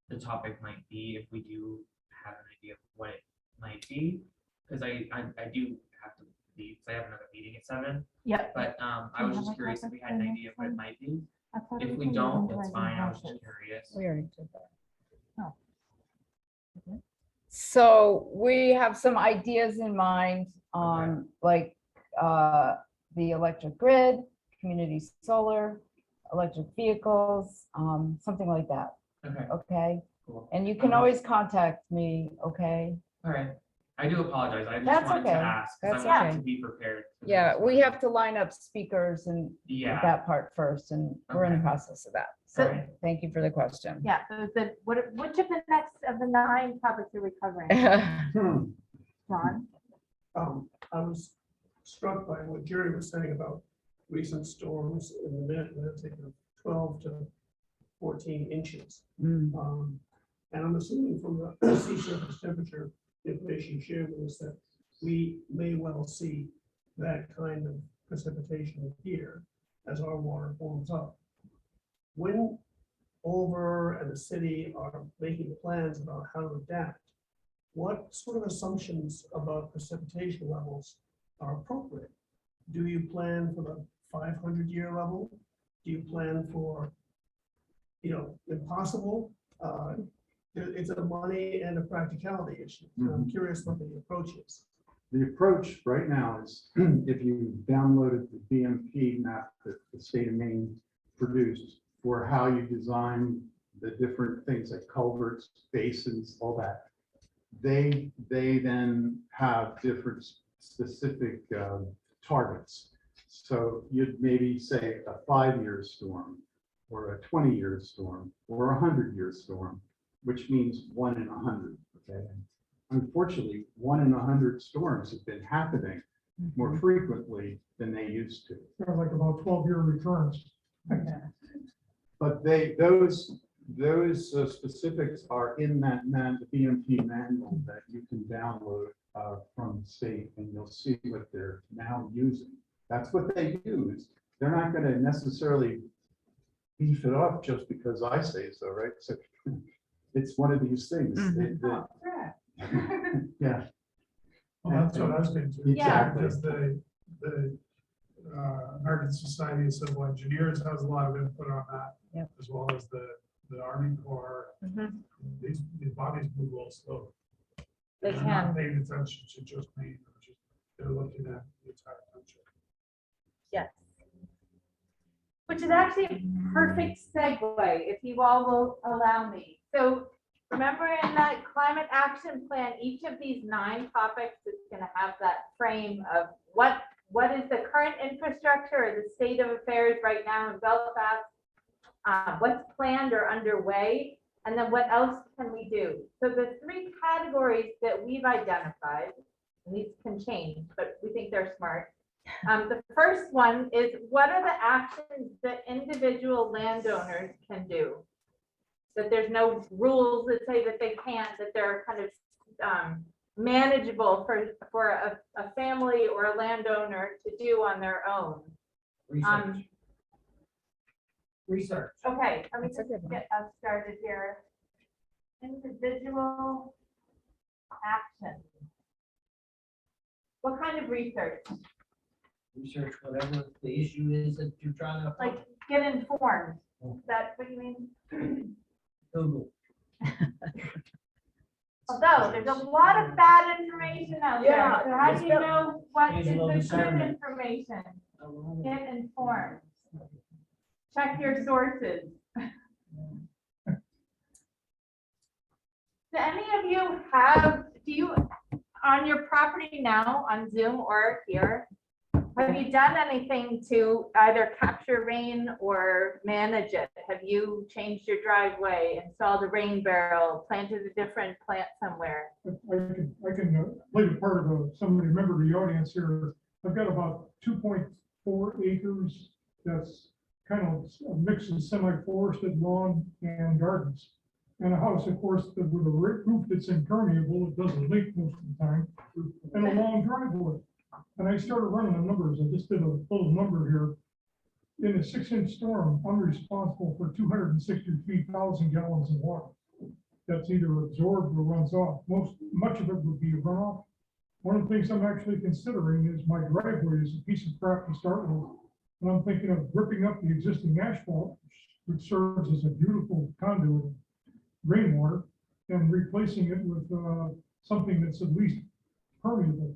the topic might be, if we do have an idea of what it might be. Because I do have to leave, because I have another meeting at 7. Yep. But I was just curious if we had an idea of what it might be. If we don't, that's fine. I was just curious. We already did that. So we have some ideas in mind on like the electric grid, community solar, electric vehicles, something like that. Okay, Okay. cool. And you can always contact me. Okay. All right. I do apologize. I just That's wanted okay. to ask, because That's I wanted okay. to be prepared. for Yeah, this we one. have to line up speakers and Yeah. that part first, and we're in the Okay. process of that. So Alright. thank you for the question. Yeah, so which of the next of the 9 topics are we covering? John? I was struck by what Jerry was saying about recent storms in the Mid-Atlantic of 12 to 14 inches. Mm. And I'm assuming from the sea surface temperature information shared with us that we may well see that kind of precipitation here as our water warms up. When Over and the city are making plans about how to adapt, what sort of assumptions about precipitation levels are appropriate? Do you plan for the 500-year level? Do you plan for, impossible? It's a money and a practicality issue. I'm curious what the approach is. The approach right now is, if you downloaded the BMP map that the state of Maine produced for how you design the different things like culverts, basins, all that, they then have different specific targets. So you'd maybe say a 5-year storm, or a 20-year storm, or a 100-year storm, which means 1 in 100. Okay. Unfortunately, 1 in 100 storms have been happening more frequently than they used to. Sounds like about 12-year recurrence. But those specifics are in that the BMP manual that you can download from the state, and you'll see what they're now using. That's what they use. They're not going to necessarily beef it up just because I say so, right? So it's one of these things. Oh, correct. Yeah. Well, that's what I was getting to. Exactly. Because the American Society of Civil Engineers has a lot of input on that. Yep. As well as the Army Corps. These bodies move a little slow. They They're not can. paying attention to just Maine, they're looking at the entire country. Yes. Which is actually a perfect segue, if you all will allow me. So remember in that climate action plan, each of these 9 topics is gonna have that frame of what is the current infrastructure or the state of affairs right now in Belfast? What's planned or underway? And then what else can we do? So the 3 categories that we've identified, and these can change, but we think they're smart. The first one is, what are the actions that individual landowners can do? That there's no rules that say that they can't, that they're kind of manageable for a family or a landowner to do on their own. Research. Research. Okay, let me That's a just good one. get us started here. Individual action. What kind of research? Research whatever the issue is that you're trying to. Like get informed? Is that what you mean? Google. Although there's a lot of bad information out there. Yeah, So how do you know what is Digital the good discernment. information? Get informed. Check your sources. Do any of you on your property now on Zoom or here, have you done anything to either capture rain or manage it? Have you changed your driveway, installed a rain barrel, planted a different plant somewhere? I can play the part of somebody, member of the audience here. I've got about 2.4 acres. That's kind of a mix of semi-forested lawn and gardens. And a house, of course, with a roof that's impermeable, it doesn't leak most of the time, and a long driveway. And I started running the numbers. I just did a little number here. In a 6-inch storm, I'm responsible for 263,000 gallons of water. That's either absorbed or runs off. Much of it would be runoff. One of the things I'm actually considering is my driveway is a piece of crap to start with. And I'm thinking of ripping up the existing asphalt, which serves as a beautiful conduit of rainwater, and replacing it with something that's at least permeable.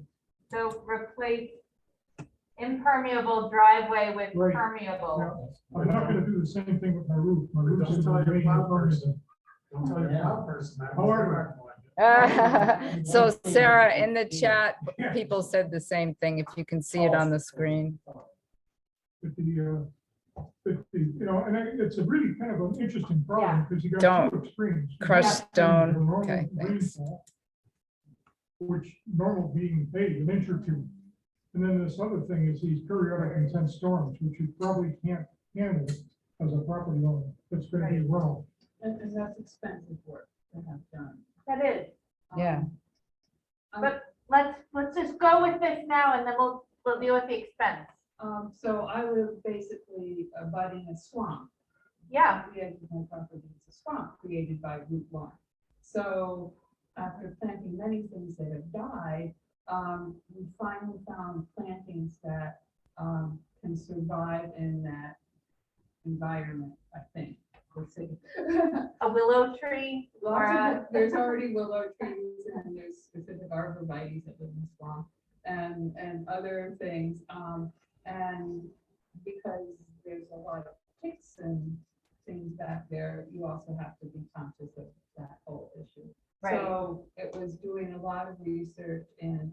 So replace impermeable driveway with Right. permeable. Yeah. I'm not gonna do the same thing with my roof. My roof's Don't tell gonna your remain plow impermeable. person. Don't tell your plow person that. However- So Sarah, in the chat, people said the same thing, if you can see it on the screen. It's a really kind of an interesting problem because you got Don't two extremes. crush You got stone. the normal Okay, thanks. rainfall, which normal being maybe an inch or two. And then this other thing is these periodic intense storms, which you probably can't handle as a property owner. It's gonna be runoff. And that's expensive work to have done. That is. Yeah. But let's just go with this now and then we'll deal with the expense. So I live basically abutting a swamp. Yeah. The edge of my property is a swamp created by Route 1. So after planting many things that have died, we finally found plantings that can survive in that environment, I think. We'll see. A willow tree or There's already willow trees and there's specific arborvitaes that live in the swamp and other things. And because there's a lot of ticks and things back there, you also have to be conscious of that whole issue. Right. So it was doing a lot of research and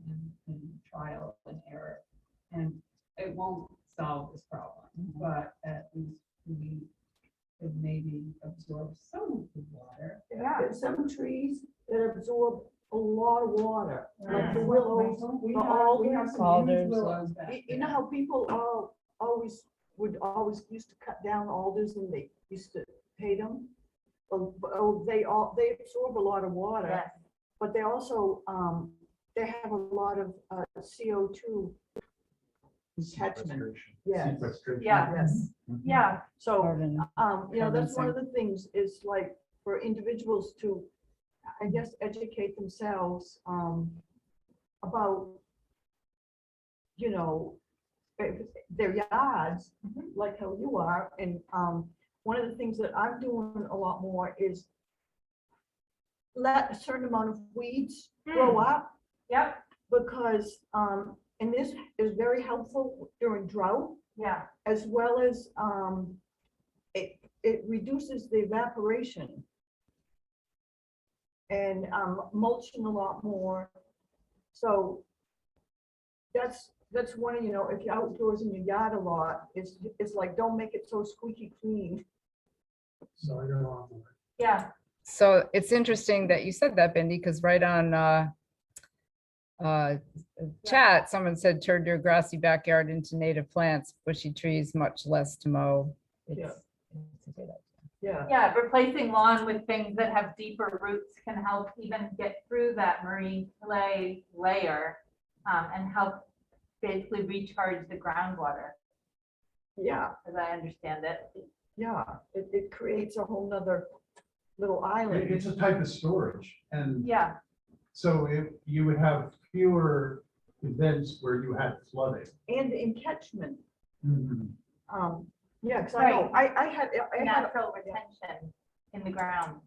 trial and error. And it won't solve this problem, but at least absorb so much water. Yeah, there's some trees that absorb a lot of water, like the willows, We the have some alders. huge willows back You know there. how people always used to cut down alders and they used to hate them? They absorb a lot of water, Yes. but they also, they have a lot of CO2 catchment. Yes. Sequestration. Yeah. Yes. Mhm. Yeah, So, Carbon. that's one of the things is like for individuals to, I guess, educate themselves, about, their yards, like how you are. And, one of the things that I'm doing a lot more is let a certain amount of weeds grow up, yep, because, and this is very helpful during drought, yeah, as well as, it reduces the evaporation. And mulching a lot more. So that's one, if you're outdoors in your yard a lot, it's like, don't make it so squeaky clean. So I go on. yeah. So it's interesting that you said that, Bindi, because right on chat, someone said, turn your grassy backyard into native plants, bushy trees, much less to mow. It's a good idea. Yeah. Yeah, replacing lawn with things that have deeper roots can help even get through that marine clay layer, and help basically recharge the groundwater, Yeah, as I understand it. yeah, it creates a whole nother little island. It's a type of storage, and Yeah, so if you would have fewer events where you had flooding. And in catchment, Mhm. yeah, because I know, I had, natural retention in the ground.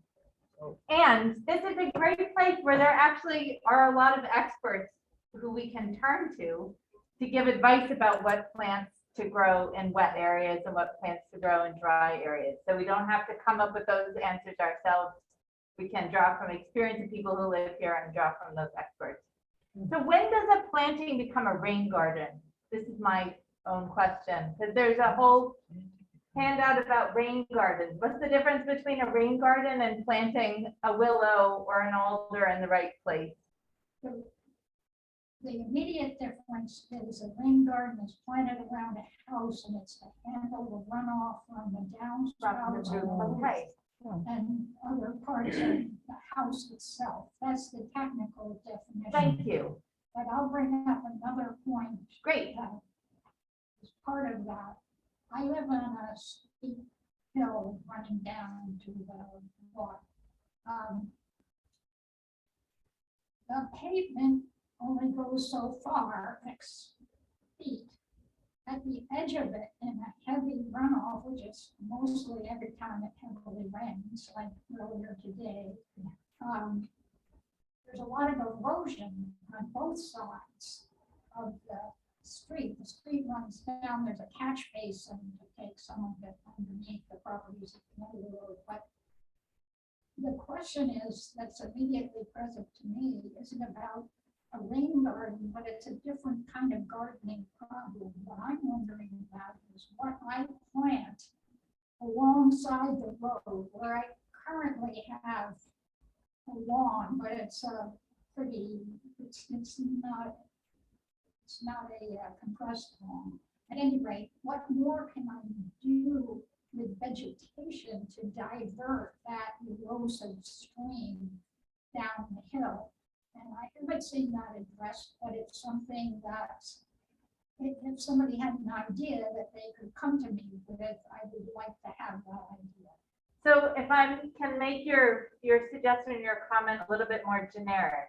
And this is a great place where there actually are a lot of experts who we can turn to give advice about what plants to grow in wet areas and what plants to grow in dry areas. So we don't have to come up with those answers ourselves. We can draw from experience of people who live here and draw from those experts. So when does a planting become a rain garden? This is my own question, because there's a whole handout about rain gardens. What's the difference between a rain garden and planting a willow or an alder in the right place? The immediate difference is a rain garden is planted around a house and it's to handle the runoff from the downspouts Okay, and other parts of the house itself. That's the technical definition. thank you. But I'll bring up another point. Great. that is part of that. I live on a steep hill running down to the water. The pavement only goes so far, X feet. At the edge of it, in a heavy runoff, which is mostly every time it heavily rains, like earlier today, there's a lot of erosion on both sides of the street. The street runs down, there's a catch basin to take some of it underneath the properties of the road. But the question is, that's immediately present to me, isn't about a rain garden, but it's a different kind of gardening problem. What I'm wondering about is what I plant alongside the road where I currently have a lawn, but it's a pretty, it's not a compressed lawn. At any rate, what more can I do with vegetation to divert that erosive stream down the hill? And I haven't seen that addressed, but it's something that if somebody had an idea that they could come to me with, I would like to have that idea. So if I can make your suggestion, your comment a little bit more generic,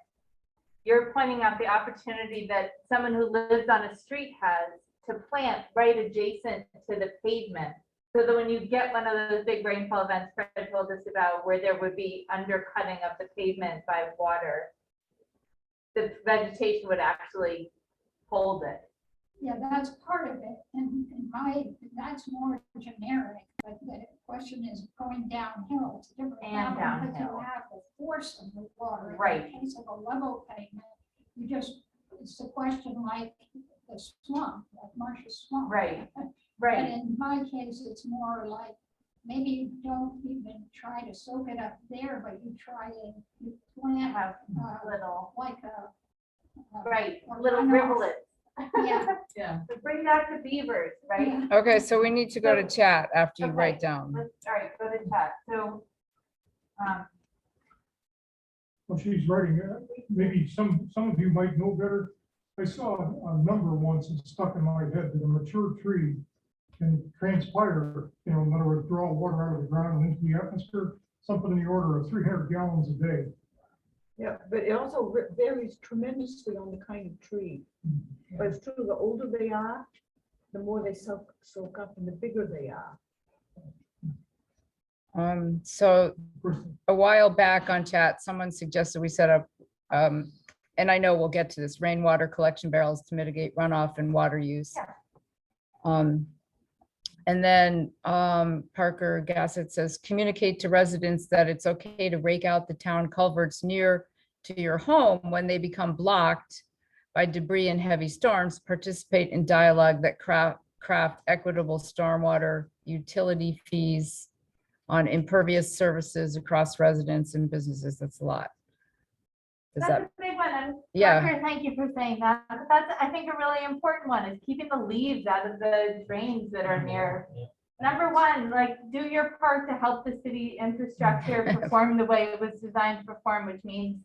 you're pointing out the opportunity that someone who lives on a street has to plant right adjacent to the pavement. So that when you get one of those big rainfall events Fred told us about, where there would be undercutting of the pavement by water, the vegetation would actually hold it. Yeah, that's part of it. And that's more generic, but the question is going downhill. It's a different And problem because downhill. you have the force of the water. Right. In the case of a level pavement, it's a question like the swamp, like Marsh's swamp. Right. But Right. in my case, it's more like maybe you don't even try to soak it up there, but you try and you plant Have little, like a. right, a little runoff. rivulets. Yeah. Yeah. To bring back the beavers, right? Yeah. Okay, so we need to go to chat after you write Okay. down. Let's, all right, go to chat. So, Well, she's writing, maybe some of you might know better. I saw a number once that stuck in my head that a mature tree can transpire, in other words, draw water out of the ground and into the atmosphere, something in the order of 300 gallons a day. Yeah, but it also varies tremendously on the kind of tree. But it's true, the older they are, the more they soak up and the bigger they are. So a while back on chat, someone suggested we set up, and I know we'll get to this, rainwater collection barrels to mitigate runoff and water use. Yeah. And then Parker Gassett says, communicate to residents that it's okay to rake out the town culverts near to your home when they become blocked by debris and heavy storms. Participate in dialogue that craft equitable stormwater utility fees on impervious surfaces across residents and businesses. That's a lot. Is that's that, a big one. And Yeah. Parker, thank you for saying that. But that's, I think, a really important one is keeping the leaves out of the drains that are near. Number one, like, do your part to help the city infrastructure perform the way it was designed to perform, which means,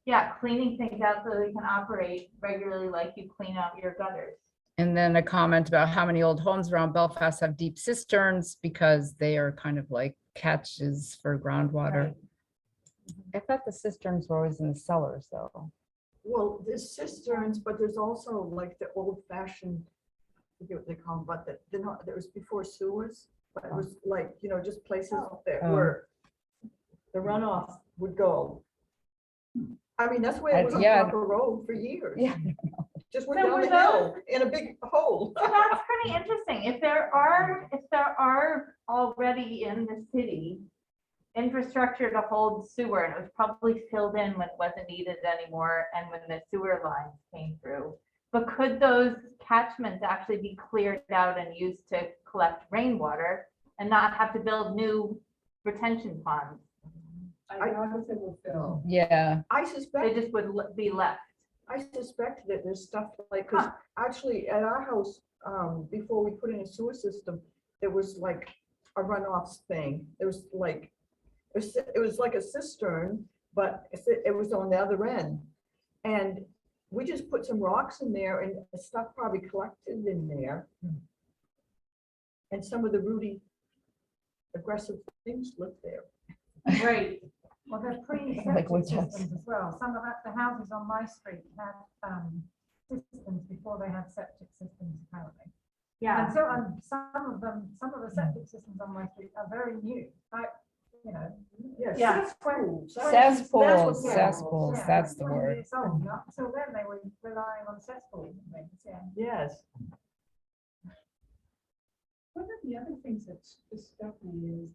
yeah, cleaning things out so they can operate regularly like you clean out your gutters. and then a comment about how many old homes around Belfast have deep cisterns because they are kind of like catches for groundwater. I thought the cisterns were always in the cellars though. Well, there's cisterns, but there's also like the old fashioned, I forget what they call them, but they're not, that was before sewers, but it was like, just places that were, the runoff would go. I mean, that's where it was on Yeah. Parker Road for years. Yeah. Just went So down were the hill in a big hole. So that's pretty interesting. If there are already in the city infrastructure to hold sewer, and it was probably filled in when it wasn't needed anymore and when the sewer lines came through. But could those catchments actually be cleared out and used to collect rainwater and not have to build new retention ponds? I noticed it will fill. Yeah. I They suspect, just would be left. I suspect that there's stuff like, because actually at our house, before we put in a sewer system, there was like a runoff thing. It was like, it was like a cistern, but it was on the other end. And we just put some rocks in there and the stuff probably collected in there. And some of the rooty aggressive things lived there. Right. Well, they're Like pre-septic what's that? systems as well. Some of the houses on my street had systems before they had septic systems apparently. Yeah. And so some of the septic systems on my street are very new, like, Yeah. Cesspools, Yeah. cesspools, that's the 20 word. years old. Not until then, they were relying on cesspools and things, yeah. Yes. One of the other things that struck me is,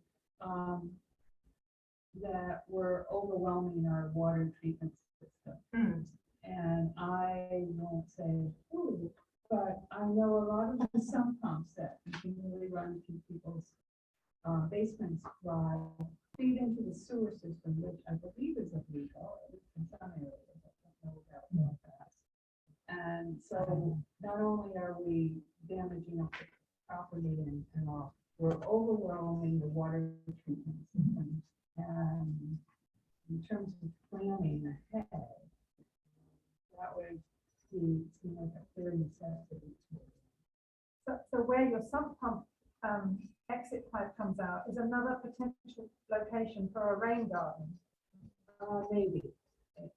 that we're overwhelming our water treatment system. And I won't say who, but I know a lot of the sump pumps that continually run through people's basements feed into the sewer system, which I believe is illegal in some areas. I don't know about Belfast. And so not only are we damaging up the property and all, we're overwhelming the water treatment system. And in terms of planning ahead, that would seem like a clear necessity. So where your sump pump exit pipe comes out is another potential location for a rain garden. Maybe. It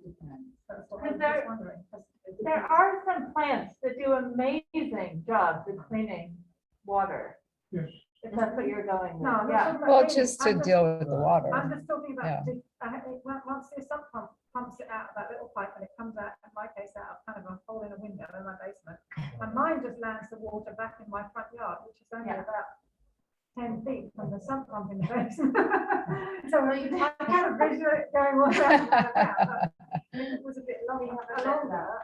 depends. That's what I Because was there- just wondering. 'cause There are some plants that do amazing jobs of cleaning water, Yes. if that's what you're going with. No, I'm not Yeah. talking about Well, raining. just to I'm deal with the water. I'm just talking Yeah. about, once the sump pump pumps it out of that little pipe and it comes out, in my case, out of kind of a hole in a window in my basement. And mine just lands the water back in my front yard, which is only Yeah. about 10 feet from the sump pump in the basement. So I kind of visual it going all around like that, but it was a bit longer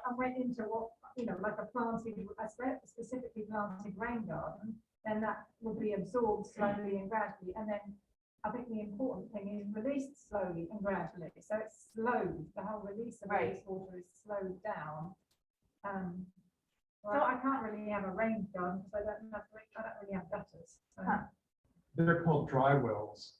and went into what, like a planted, specifically planted rain garden, then and that will be absorbed slowly and gradually. And then I think the important thing is released slowly and gradually. So it's slowed, the whole release of Right. wastewater is slowed down. So I can't really have a rain garden because I don't really have gutters. So. Huh. They're called dry wells,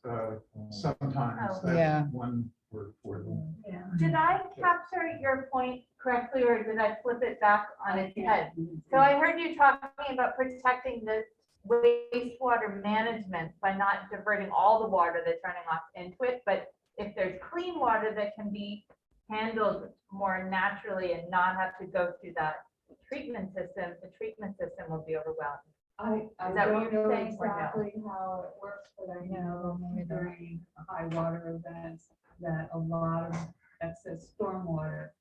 sometimes. Oh. Yeah. That's one word for them. Yeah. Did I capture your point correctly, or did I flip it back on its head? So I heard you talking about protecting the wastewater management by not diverting all the water that's running off into it, but if there's clean water that can be handled more naturally and not have to go through that treatment system, the treatment system will be overwhelmed. I Is that what don't you're know saying or no? exactly how it works, but I know during high water events that a lot of excess stormwater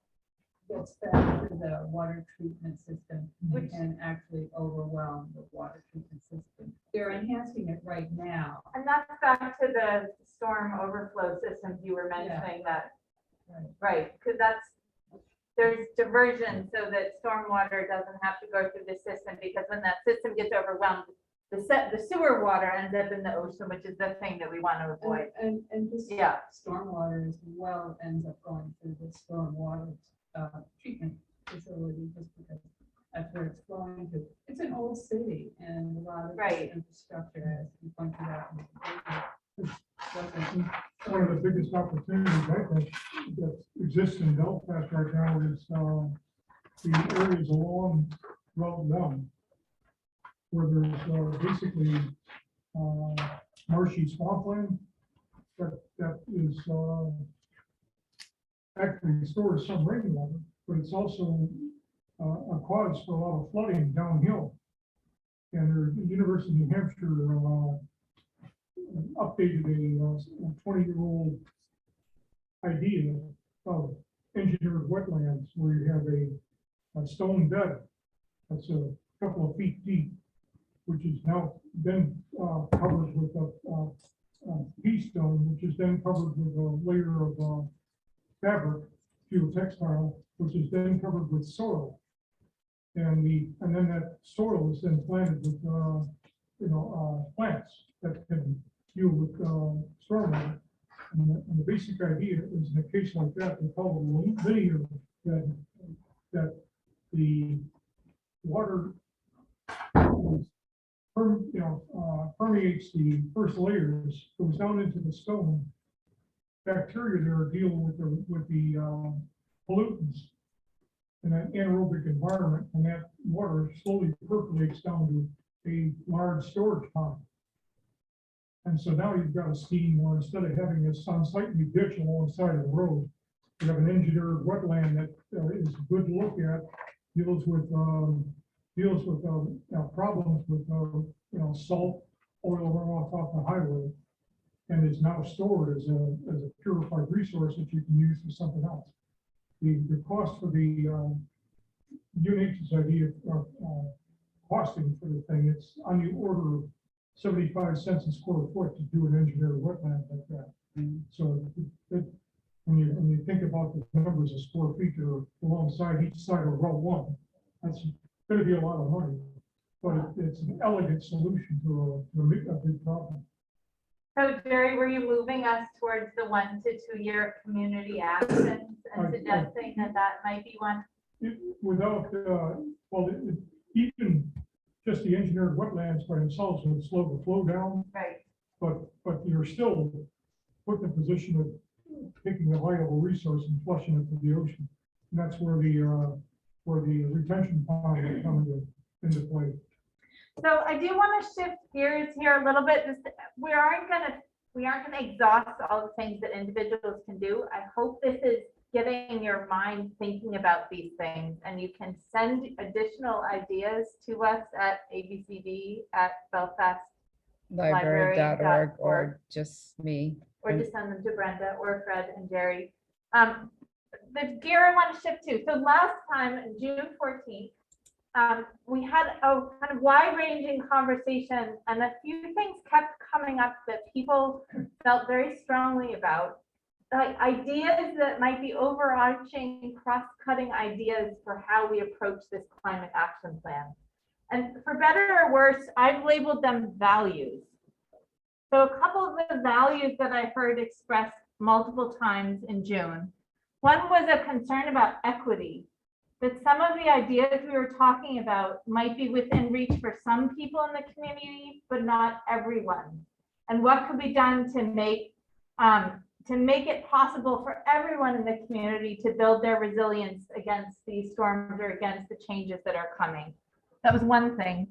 gets fed to the water treatment system Which- and actually overwhelm the water treatment system. They're enhancing it right now. And that's back to the storm overflow systems you were mentioning that, right, because there's diversion so that stormwater doesn't have to go through the system, because when that system gets overwhelmed, the sewer water ends up in the ocean, which is the thing that we want to avoid. And this Yeah. stormwater as well ends up going through the stormwater treatment facility, just because that's where it's flowing to. It's an old city and a lot of Right. infrastructure, as you pointed out. One of the biggest opportunities, I think, that exists in Belfast right now is the areas along Route 1, where there's basically marshy swampland that is actually stores some rainwater, but it's also a cause for a lot of flooding downhill. And the University of New Hampshire updated a 20-year-old idea of engineered wetlands, where you have a stone bed that's a couple of feet deep, which has now been covered with a pea stone, which is then covered with a layer of fabric, geotextile, which is then covered with soil. And then that soil is then planted with plants that can deal with stormwater. And the basic idea is, in a case like that, they call it linear bed, that the water permeates the first layers, goes down into the stone. Bacteria there deal with the pollutants in an anaerobic environment, and that water slowly percolates down to a large storage pond. And so now you've got a scheme where, instead of having this unsightly ditch alongside of the road, you have an engineered wetland that is good to look at, deals with problems with salt, oil runoff off the highway, and is now stored as a purified resource that you can use for something else. The cost for the UNH's idea of costing for the thing, it's on the order of 75 cents a square foot to do an engineered wetland like that. So when you think about the numbers of square feet that are alongside each side of Route 1, that's going to be a lot of money, but it's an elegant solution to a big problem. So Jerry, were you moving us towards the 1 to 2 year community actions and suggesting that might be one? Without, even just the engineered wetlands by themselves would slow the flow down, Right. but you're still put in a position of taking a viable resource and flushing it to the ocean. And that's where the retention pond will come into play. So I do want to shift gears here a little bit. We aren't gonna exhaust all the things that individuals can do. I hope this is getting your mind thinking about these things, and you can send additional ideas to us at abcd@belfastlibrary.org, Or just me. or just send them to Brenda or Fred and Jerry. The gear I want to shift to. So last time, June 14th, we had a kind of wide-ranging conversation, and a few things kept coming up that people felt very strongly about. Like ideas that might be overarching, cross-cutting ideas for how we approach this climate action plan. And for better or worse, I've labeled them values. So a couple of the values that I heard expressed multiple times in June. One was a concern about equity, that some of the ideas we were talking about might be within reach for some people in the community, but not everyone. And what could be done to make it possible for everyone in the community to build their resilience against these storms or against the changes that are coming. That was one thing.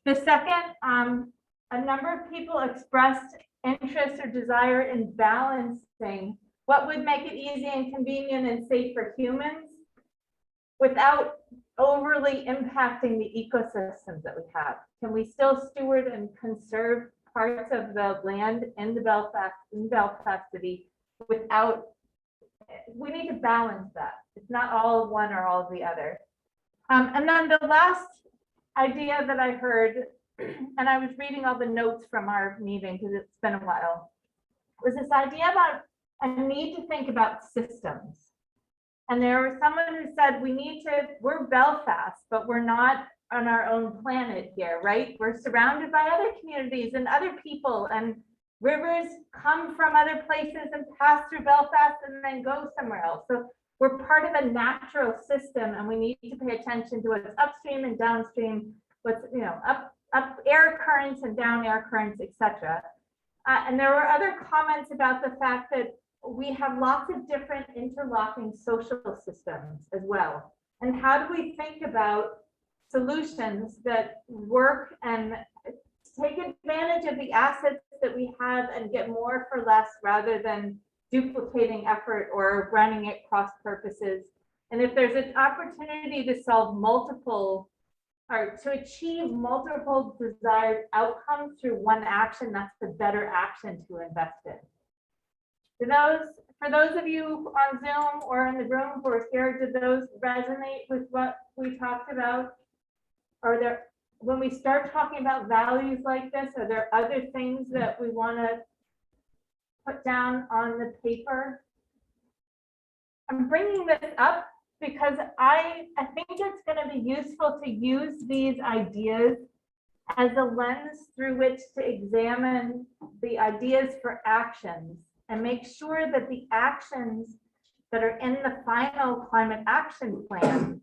The second, a number of people expressed interest or desire in balancing what would make it easy and convenient and safe for humans without overly impacting the ecosystems that we have. Can we still steward and conserve parts of the land in Belfast City without, we need to balance that. It's not all one or all the other. And then the last idea that I heard, and I was reading all the notes from our meeting because it's been a while, was this idea about a need to think about systems. And there was someone who said, we're Belfast, but we're not on our own planet here, right? We're surrounded by other communities and other people, and rivers come from other places and pass through Belfast and then go somewhere else. So we're part of a natural system, and we need to pay attention to what's upstream and downstream, what's, up air currents and down air currents, etc. And there were other comments about the fact that we have lots of different interlocking social systems as well. And how do we think about solutions that work and take advantage of the assets that we have and get more for less rather than duplicating effort or running at cross purposes? And if there's an opportunity to solve multiple or to achieve multiple desired outcomes through one action, that's the better action to invest in. For those of you on Zoom or in the room who are here, did those resonate with what we talked about? Are there, when we start talking about values like this, are there other things that we want to put down on the paper? I'm bringing this up because I think it's going to be useful to use these ideas as a lens through which to examine the ideas for actions and make sure that the actions that are in the final climate action plan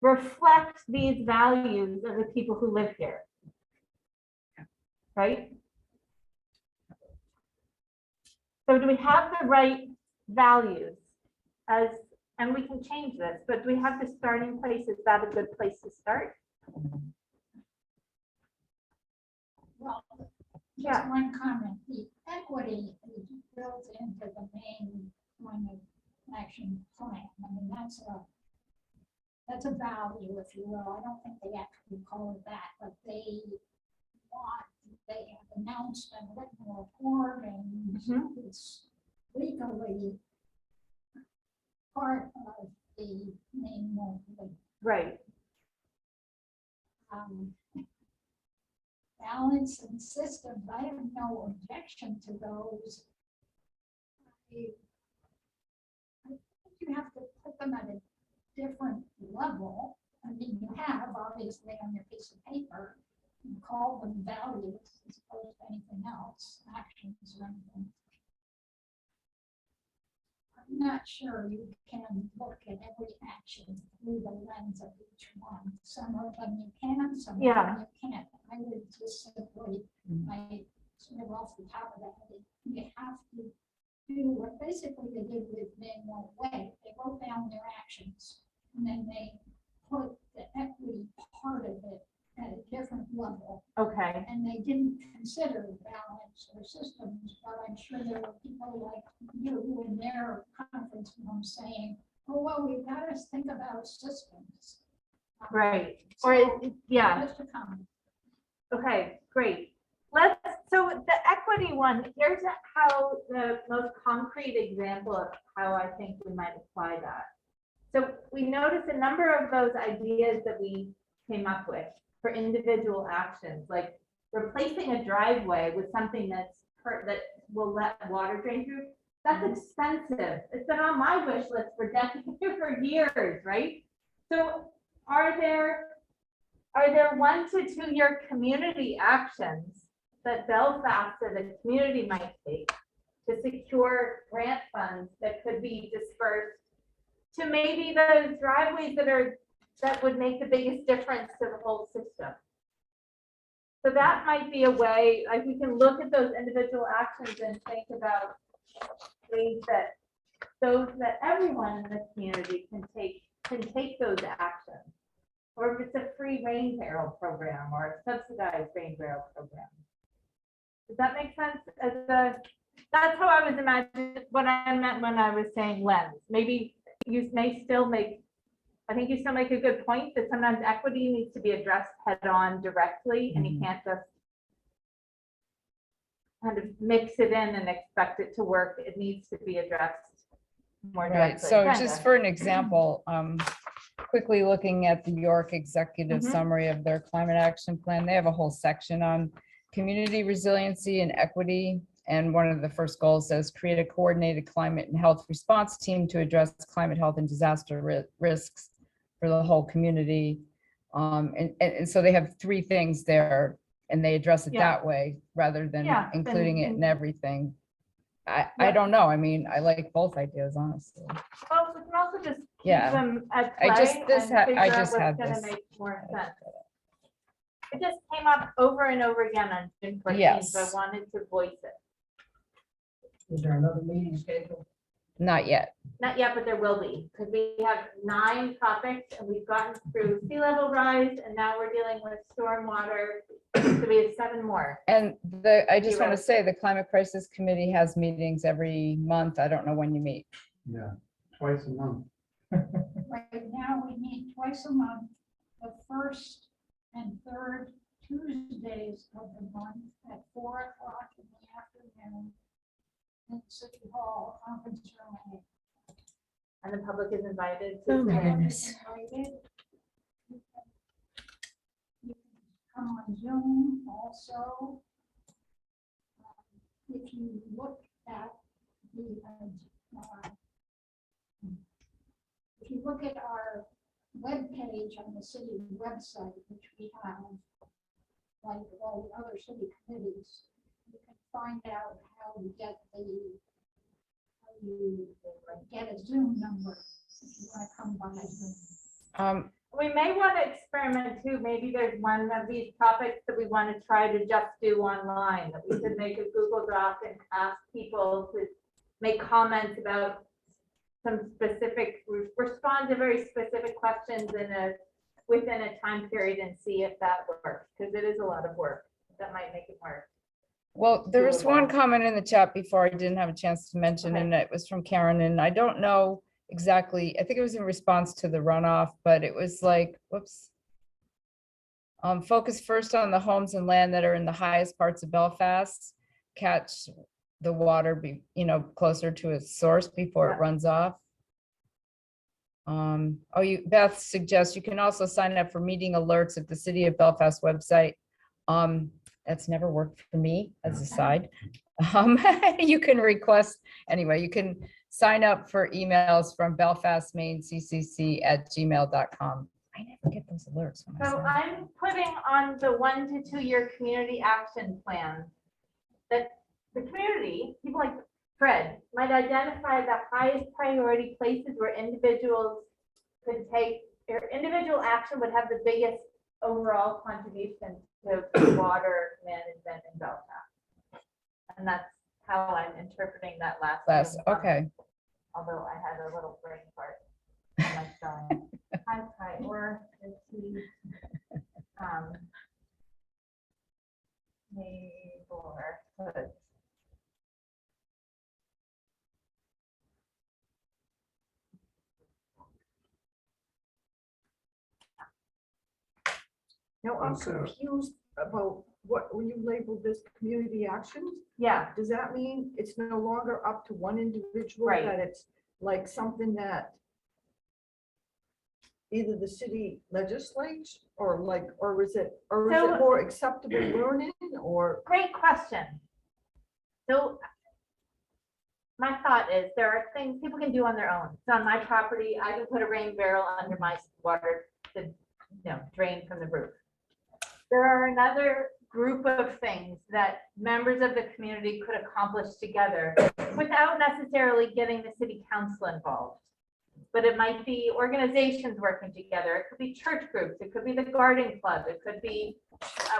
reflect these values of the people who live here. Right? So do we have the right values and we can change this, but do we have the starting place? Is that a good place to start? Well, Yeah. just one comment, the equity is built into the main climate action plan. I mean, that's a value, if you will. I don't think they actually call it that, but they have announced and written a report, and it's legally part of the main movement. Right. Balance and systems, I have no objection to those. I think you have to put them at a different level. I mean, you have obviously on your piece of paper, you call them values as opposed to anything else, actions or anything. I'm not sure you can look at every action through the lens of each one. Some of them you can, some of them you can't. I would just simply, I sort of off the top of the head, you have to do what basically they did with Manual Way. They wrote down their actions and then they put the equity part of it at a different level. Okay. And they didn't consider balance or systems, but I'm sure there were people like you in their conference room saying, oh, well, we've got to think about systems. Right. So, Or yeah. just a comment. Okay, great. So the equity one, here's how the most concrete example of how I think we might apply that. So we noticed a number of those ideas that we came up with for individual actions, like replacing a driveway with something that will let water drain through. That's expensive. It's been on my wish list for decades, for years, right? So are there are there 1 to 2 year community actions that Belfast as a community might take to secure grant funds that could be dispersed to maybe those driveways that would make the biggest difference to the whole system? So that might be a way, like we can look at those individual actions and think about ways that everyone in the community can take those actions. Or if it's a free rain barrel program or a subsidized rain barrel program. Does that make sense? That's how I was imagining what I meant when I was saying lens. Maybe you may still make, I think you still make a good point that sometimes equity needs to be addressed head on directly and you can't just kind of mix it in and expect it to work. It needs to be addressed more directly. Right, so Kinda. just for an example, quickly looking at the York Executive Mhm. Summary of their climate action plan, they have a whole section on community resiliency and equity. And one of the first goals says, create a coordinated climate and health response team to address climate, health, and disaster risks for the whole community. And so they have 3 things there, and they address it Yeah. that way, rather than Yeah, including it in and- everything. I Yeah. don't know, I mean, I like both ideas, honestly. Well, we can also just keep Yeah. them at I play just- and this ha- figure I out just what's had gonna this. make more sense. It just came up over and over again on June 14th, Yes. so I wanted to voice it. Is there another meeting scheduled? Not yet. Not yet, but there will be, because we have 9 topics and we've gotten through sea level rise and now we're dealing with stormwater. So we have 7 more. And I just You're want to right. say, the Climate Crisis Committee has meetings every month. I don't know when you meet. Yeah, twice a month. Right now, we meet twice a month, the first and third Tuesdays of the month at 4 o'clock in the afternoon in City Hall conference room. And the public is invited to. Oh, my attend. goodness. Invited. You can come on Zoom also. If you look at the, if you look at our webpage on the city website, which we have, like all the other city committees, you can find out how to get how you get a Zoom number if you want to come by Zoom. We may want to experiment too. Maybe there's one of these topics that we want to try to just do online, that we could make a Google Doc and ask people to make comments about some specific, respond to very specific questions within a time period and see if that works, because it is a lot of work. That might make it work. Well, there was one Doable. comment in the chat before I didn't have a chance to mention, Okay. and it was from Karen, and I don't know exactly, I think it was in response to the runoff, but it was like, whoops. Focus first on the homes and land that are in the highest parts of Belfast, catch the water, closer to its source before it Yeah. runs off. Beth suggests you can also sign up for meeting alerts at the City of Belfast website. That's never worked for me as a side. You can request, anyway, you can sign up for emails from belfastmaincccc@gmail.com. I never get those alerts. when I So sign up. I'm putting on the 1 to 2 year community action plan that the community, people like Fred, might identify the highest priority places where individuals could take, or individual action would have the biggest overall contribution to water management in Belfast. And that's how I'm interpreting that last. Last, Zoom comment, okay. Although I had a little brain fart. on my spelling. High priority, neighborhoods. Now, I'm confused about when you labeled this community actions, Yeah, does that mean it's no longer up to one individual? Right. That it's like something that either the city legislates or is it So- more acceptable learning or? great question. So my thought is there are things people can do on their own. So on my property, I can put a rain barrel under my water to, drain from the roof. there are another group of things that members of the community could accomplish together without necessarily getting the city council involved. But it might be organizations working together. It could be church groups. It could be the garden club. It could be,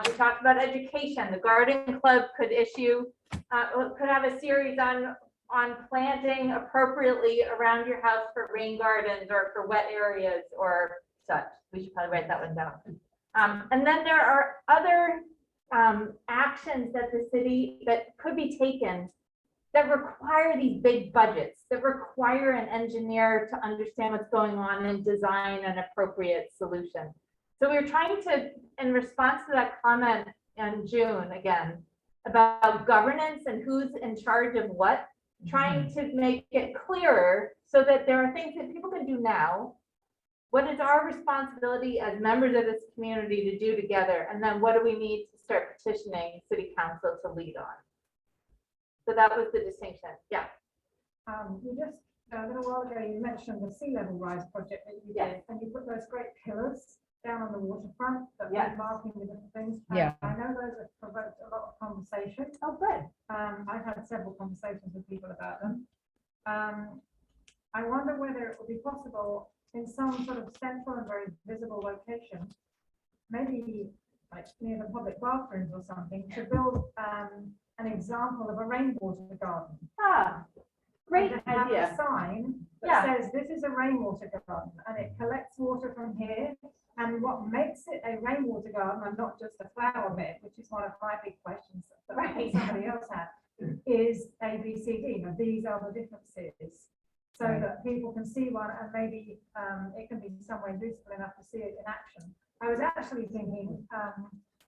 we talked about education. The garden club could issue, could have a series on planting appropriately around your house for rain gardens or for wet areas or such. We should probably write that one down. And then there are other actions that the city that could be taken that require these big budgets, that require an engineer to understand what's going on and design an appropriate solution. So we were trying to, in response to that comment in June, again, about governance and who's in charge of what, trying to make it clearer so that there are things that people can do now. What is our responsibility as members of this community to do together? And then what do we need to start petitioning city council to lead on? So that was the distinction. Yeah. You just, a little while ago, you mentioned the sea level rise project that you did, and you put those great pillars down on the waterfront that Yes. were marking the different things. Yeah. I know those have provoked a lot of conversation. Oh, good. I've had several conversations with people about them. I wonder whether it would be possible in some sort of central and very visible location, maybe like near the public bathrooms or something, to build an example of a rainwater garden. Ah, great And to have idea. a sign Yeah. that says this is a rainwater garden and it collects water from here. And what makes it a rainwater garden and not just a flower bed, which is one of my big questions that I think somebody else had, is A, B, C, D. Now, these are the differences. So that people can see one and maybe it can be somewhere useful enough to see it in action. I was actually thinking,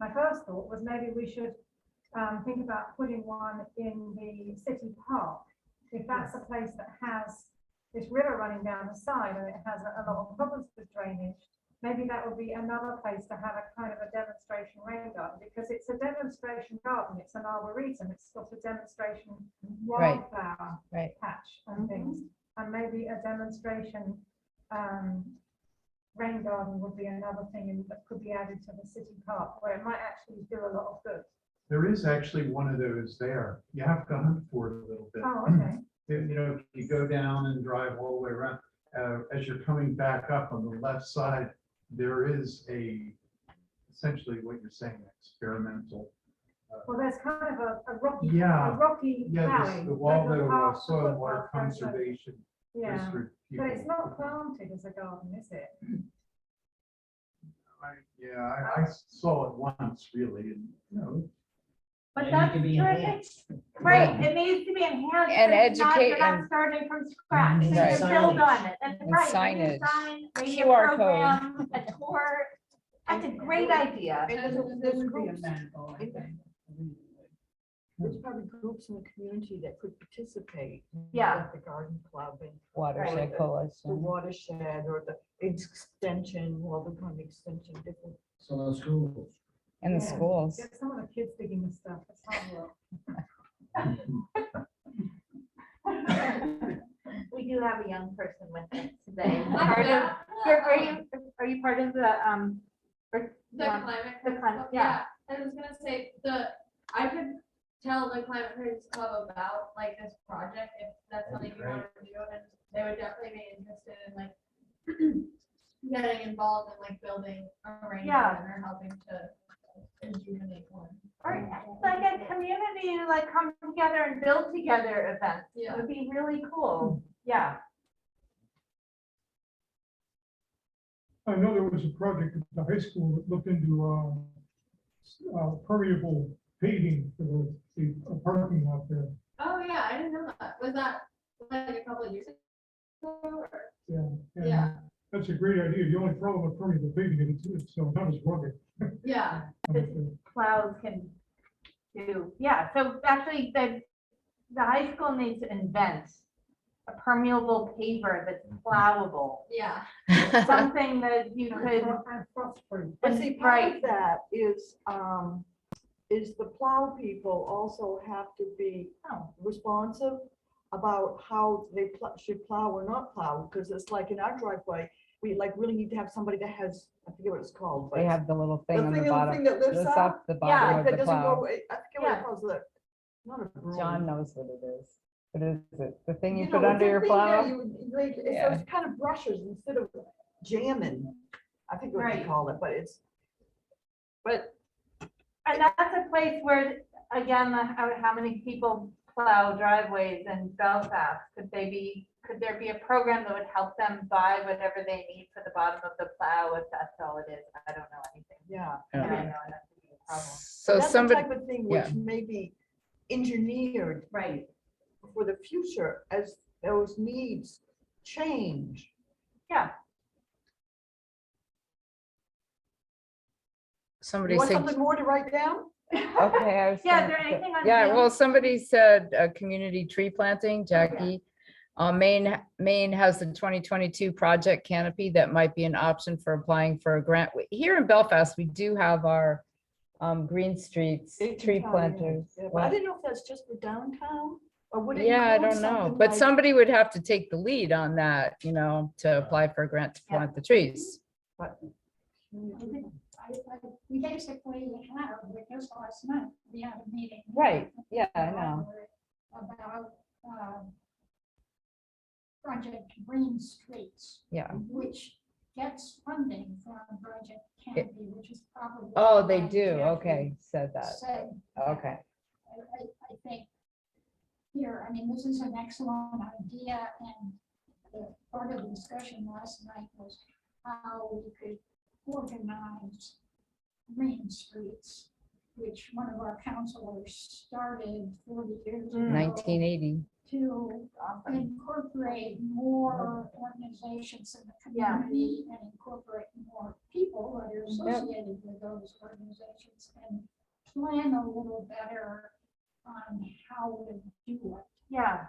my first thought was maybe we should think about putting one in the city park. If that's a place that has this river running down the side and it has a lot of problems with drainage, maybe that would be another place to have a kind of a demonstration rain garden, because it's a demonstration garden. It's an arboretum. It's got a demonstration wildflower patch and things. And maybe a demonstration rain garden would be another thing that could be added to the city park, where it might actually do a lot of good. There is actually one of those there. You have to hunt for it a little bit. Oh, okay. You know, you go down and drive all the way around. As you're coming back up on the left side, there is essentially what you're saying, experimental. Well, there's kind of a rocky, Yeah. a rocky Yeah, valley. the with Waldo path to Soil and footpath Water and Conservation Yeah, District. but it's people. not planted as a garden, is it? I saw it once really, and But And it that's can be terrific. enhanced. Right, it needs to be enhanced. And it's not- educate You're not and- starting from scratch, you Right. can build Signage. on it, and And right, signage. maybe a sign, maybe a QR code. program, a tour. That's a great idea. And That there's would be groups, amenable, I think. there's probably groups in the community that could participate. Yeah. Like the garden club and Watershed Right. the Coalition. watershed or the extension, Walden Extension, different. So those schools. In the Yeah. schools. Get some of the kids digging the stuff, it's hard work. We do have a young person with us today. Part of- Are you part of the, The climate. The climate, yeah. I was gonna say, I could tell the Climate Crisis Club about like this project, if that's That'd be something you wanted to do, and they would definitely be interested in like getting involved in like building a rain Yeah. garden or helping to rejuvenate one. Or like a community, to, like come together and build together events. It Yeah. would be really cool. Yeah. I know there was a project at the high school that looked into permeable paving for the parking lot there. Oh, yeah, I didn't know that. Was that like a couple of years ago? Or- Yeah. and Yeah. That's a great idea. The only problem with permeable paving is it's not as rugged. Yeah, Clouds can do, yeah, so actually the high school needs to invent a permeable paver that's plowable, yeah. something that you could. And frost-free. But see, part Right. of that is the plow people also have to be responsive about how they should plow or not plow, because it's like in our driveway, we like really need to have somebody that has, I forget what it's called. but They have the little thing the on the thing bottom. that lifts Lifts up. up the Yeah, bottom of that the doesn't plow. go, I forget what Yeah. it calls it. Not a broom. John knows what it is. What is it? The thing you know, put it's under a your thing that plow? So it's kind of brushes instead of jamming. I think what they Right. call it, but And that's a place where, again, how many people plow driveways in Belfast? Could there be a program that would help them buy whatever they need for the bottom of the plow if that's all it is? I don't know anything. yeah. Yeah. I know enough to be a problem. So That's the somebody, type of thing yeah. which may be engineered Right. for the future as those needs change. Yeah. somebody You want said, something more to write down? okay. I was Yeah, is gonna- there anything on Yeah, Zoom? well, somebody said, community tree planting, Jackie. Maine has the 2022 project canopy that might be an option for applying for a grant. Here in Belfast, we do have our Green Streets tree planters. Yeah, but I didn't know if that's just for downtown or would it? Yeah, I include don't know, something but like- somebody would have to take the lead on that, to apply for a grant to Yeah. plant the trees. We basically have, because last night, we had a meeting. Right, yeah, I know. About Project Green Streets, Yeah. which gets funding from Project Canopy, which is probably. Oh, they why do. Jeffrey Okay, said that. said Okay. I think here, I mean, this is an excellent idea, and the part of the discussion last night was how we could organize green streets, which one of our counselors started 40 years ago. 1980. To incorporate more organizations in the Yeah. community and incorporate more people that are associated with those organizations and plan a little better on how to do it. Yeah.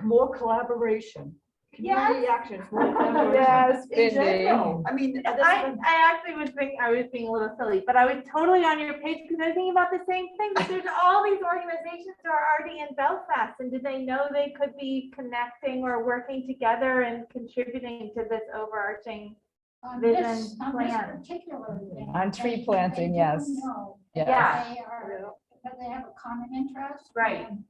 More collaboration. Community actions. more collaboration. Yes, In Cindy. general, I mean, I actually was thinking, I was being a little silly, but I was totally on your page because I was thinking about the same thing. But there's all these organizations that are already in Belfast, and did they know they could be connecting or working together and contributing to this overarching? On Vision this plan. particular thing, On tree they planting, do yes. know Yes. that Yeah. They are, that they have a common interest. Right. and,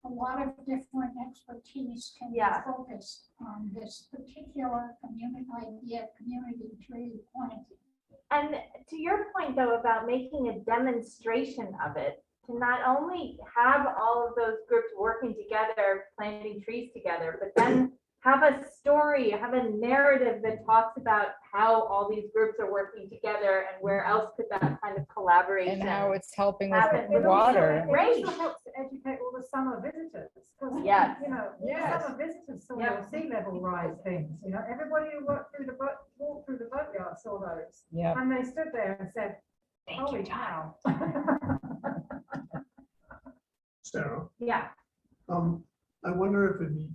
A lot of different expertise can be Yeah. focused on this particular idea of community tree planting. And to your point, though, about making a demonstration of it, to not only have all of those groups working together, planting trees together, but then have a story, have a narrative that talks about how all these groups are working together and where else could that kind of collaboration. And how it's helping with happen the with water. It also helps to educate all the summer visitors, because, Yes. Yes. summer visitors saw Yep. the sea level rise things, everybody who walked through the boatyard saw those. Yeah. And they stood there and said, holy cow. Sarah, Yeah, I wonder if it'd be,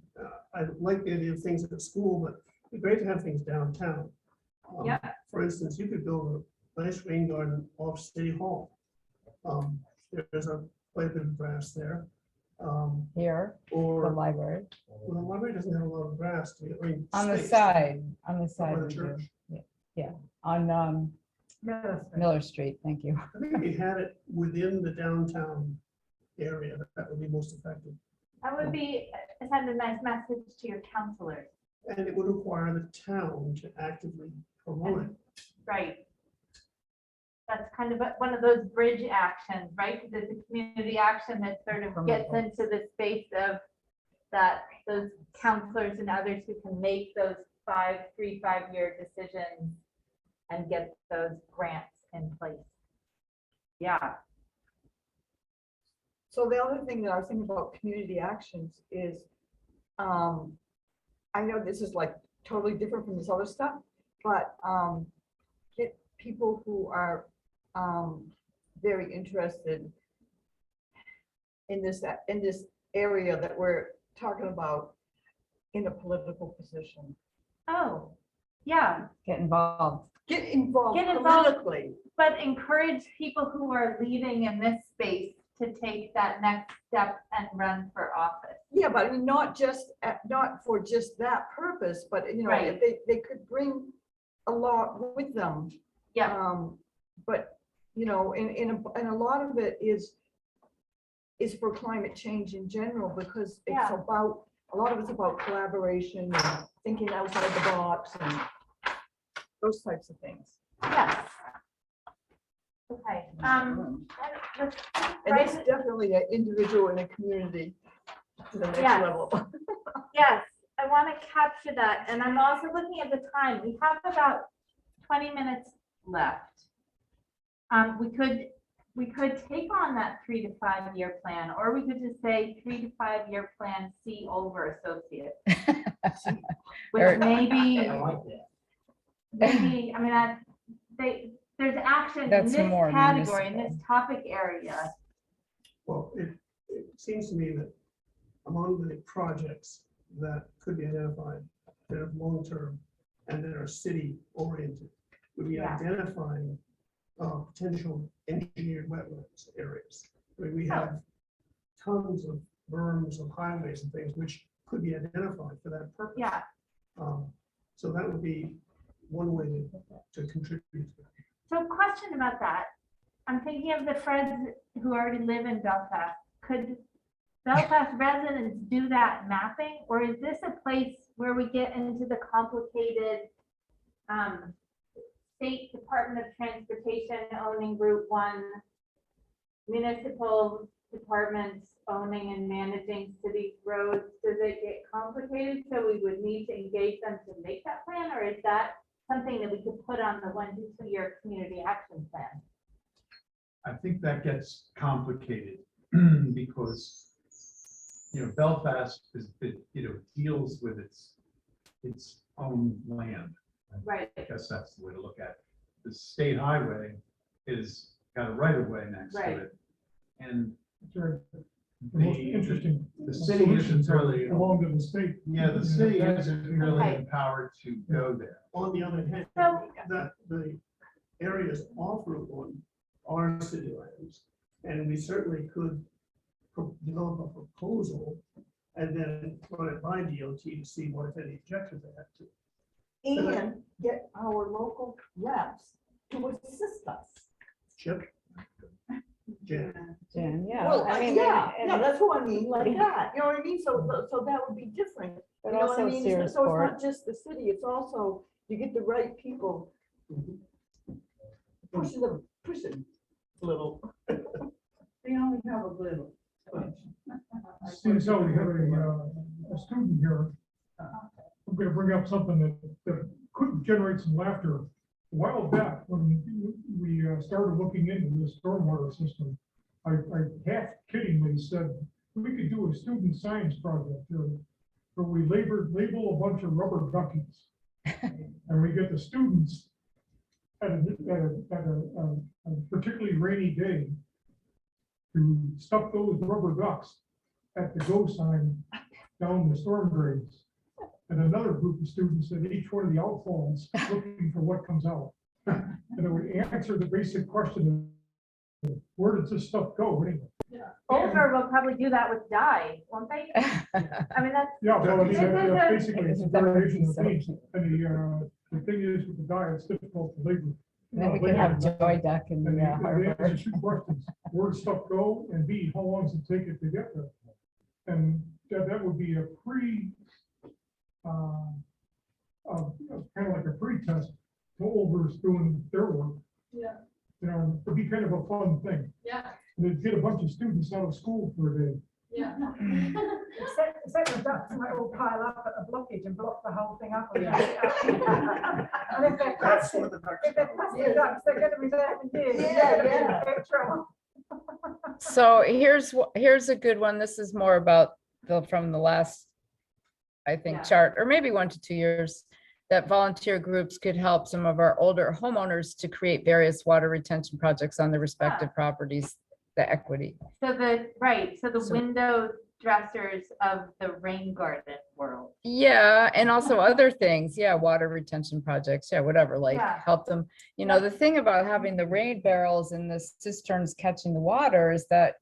I like the idea of things at the school, but it'd be great to have things downtown. Yeah. For instance, you could build a nice rain garden off City Hall. There's quite a bit of grass there. Here, the Or, library, well, the library doesn't have a lot of grass, on the space. side, By the we do. church. Yeah, on Miller Street, thank you. I think if you had it within the downtown area, that would be most effective. that would be, send a nice message to your counselors, And it would require the town to actively promote it. right? That's kind of one of those bridge actions, right? Because it's a community action that sort of gets into the space of that, those counselors and others who can make those 5-year decisions and get those grants in place. Yeah. So the other thing that I was thinking about community actions is, I know this is like totally different from this other stuff, but get people who are very interested in this area that we're talking about in a political position. Oh, yeah. Get involved. Get involved Get involved. politically. But encourage people who are leading in this space to take that next step and run for office. Yeah, but I mean, not just, not for just that purpose, but you know, Right. if they could bring a lot with them. Yeah, But, you know, and a lot of it is for climate change in general, because it's Yeah. about, a lot of it's about collaboration and thinking outside the box and those types of things. yes. Okay, let's- And it's definitely an individual and a community to the next Yes. level. yes, I want to capture that, and I'm also looking at the time, we have about 20 minutes left. We could take on that 3 to 5 year plan, or we could just say 3 to 5 year plan, C over associate. Or- Which maybe, I like that. maybe, I mean, there's action in That's this more category, in this municipal. topic area. Well, it seems to me that among the projects that could be identified that are long-term and that are city-oriented, would be Yeah. identifying potential engineered wetlands areas. I mean, we have tons of berms and highways and things which could be identified for that purpose. Yeah, So that would be one way to contribute to that. so question about that. I'm thinking of the friends who already live in Belfast. Could Belfast residents do that mapping, or is this a place where we get into the complicated State Department of Transportation owning Route 1, municipal departments owning and managing city roads? Does it get complicated? So we would need to engage them to make that plan, or is that something that we could put on the 1 to 2 year community action plan? I think that gets complicated because, you know, Belfast is, deals with its own land. Right. I guess that's the way to look at it. The state highway is got a right of way next to Right. it. And The most the, interesting. the city isn't solutions are really, along to the state. yeah, the city isn't really Right. empowered to go there. On the other hand, So- that the areas off Route 1 are city lands, and we certainly could develop a proposal and then run it by DOT to see what, if any, objections they have to. And get our local reps to assist us. Chip? Jan? Jen, yeah. Well, I mean, yeah, and- yeah, that's what I mean, like that, you know what I mean? So that would be different. But You know what I also mean? So it's not Searsport. just the city, it's also, you get the right people. Pushing a little. They only have a little. Seeing so we have a student here. I'm gonna bring up something that could generate some laughter. A while back, when we started looking into this stormwater system, I half kiddingly said, we could do a student science project where we label a bunch of rubber duckies. And we get the students at a particularly rainy day to stuff those rubber ducks at the go sign down the storm drains. And another group of students at each one of the outfalls looking for what comes out. And it would answer the basic question of where does this stuff go anyway? Boulder will probably do that with dye, won't they? I mean, that's. Yeah, well, I mean, This is that's a- basically it's a variation of the thing. And the thing is with the dye, it's difficult to label. Then we could have Joy Duck in And the the harbor. answer to two questions, where does stuff go, and B, how long does it take it to get there? And that would be a kind of like a pre-test to Olver's doing their work. Yeah. You know, it'd be kind of a fun thing. Yeah, And they'd get a bunch of students out of school for a day. yeah. Except the ducks might all pile up at the blockage and block the whole thing up. And if they're That's plastic, what the ducks if they're are. plastic ducks, they're gonna be there for years. Yeah, yeah. Big trouble. So here's a good one. This is more about from the last, I think, Yeah. chart, or maybe 1 to 2 years, that volunteer groups could help some of our older homeowners to create various water retention projects on their respective properties, the equity. So the So- window dressers of the rain garden world. Yeah, and also other things, yeah, water retention projects, yeah, whatever, like Yeah. help them. You know, the thing about having the rain barrels and the cisterns catching the water is that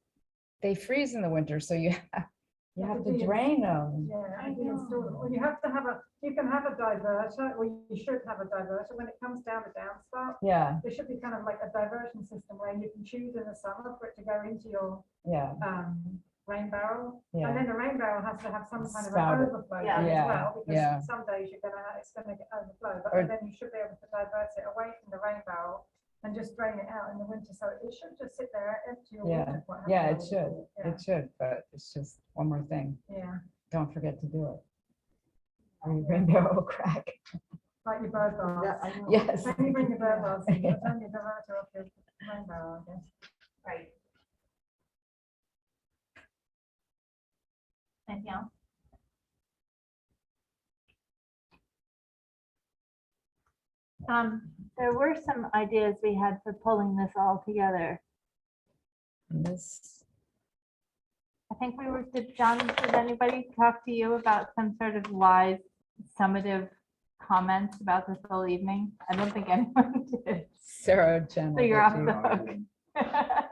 they freeze in the winter, so you You have to drain them. Yeah, I do install, well, you have to have you can have a diverter, or you should have a diverter, when it comes down the downspout, Yeah, there should be kind of like a diversion system where you can choose in the summer for it to go into your yeah, rain barrel. yeah. And then the rain barrel has to have some kind of Spout an it. overflow Yeah. thing as Yeah, well, yeah. because some days it's gonna get overflow, Or- but then you should be able to divert it away from the rain barrel and just drain it out in the winter, so it should just sit there empty your Yeah, water. quite yeah, happily it all should, the time. it should, but it's just one more thing. Yeah, Don't forget to do it. Or your rainbow will crack. like your bird Yeah, bath. I know. Yes. When you bring your bird bath, in, you turn your diverter off your rain barrel, I guess. Right. Anything else? There were some ideas we had for pulling this all together. This, I think did anybody talk to you about some sort of wise summative comments about this whole evening? I don't think anyone did. Sarah, Jen. So you're off will the get you. hook.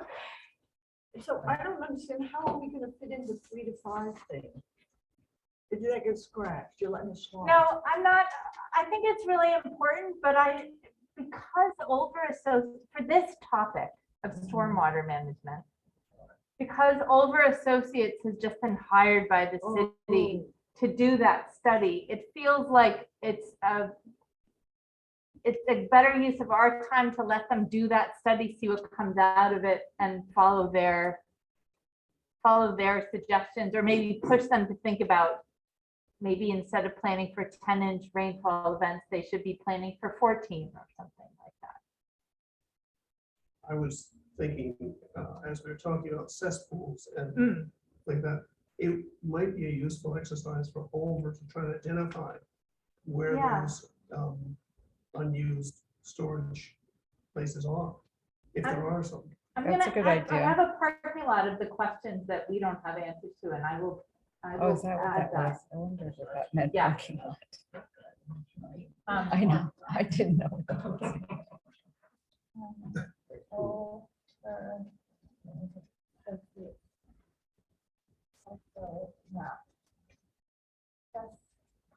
So I don't understand, how are we gonna fit in the 3 to 5 thing? Did that get scratched? You're letting it slide? No, I'm not, I think it's really important, but because for this topic of stormwater management, because Olver Associates has just been hired by the city to do that study, it feels like it's a better use of our time to let them do that study, see what comes out of it, and follow their suggestions, or maybe push them to think about, maybe instead of planning for 10-inch rainfall events, they should be planning for 14 or something like that. I was thinking, as we were talking about cesspools and like that, it might be a useful exercise for Olver to try to identify where Yeah. those unused storage places are, if there are some. That's a good I idea. have a parking lot of the questions that we don't have answers to, and I will Oh, is that what add that was? I wondered what that meant. Yeah. Parking lot. Um, I know, I didn't know. what that was. That's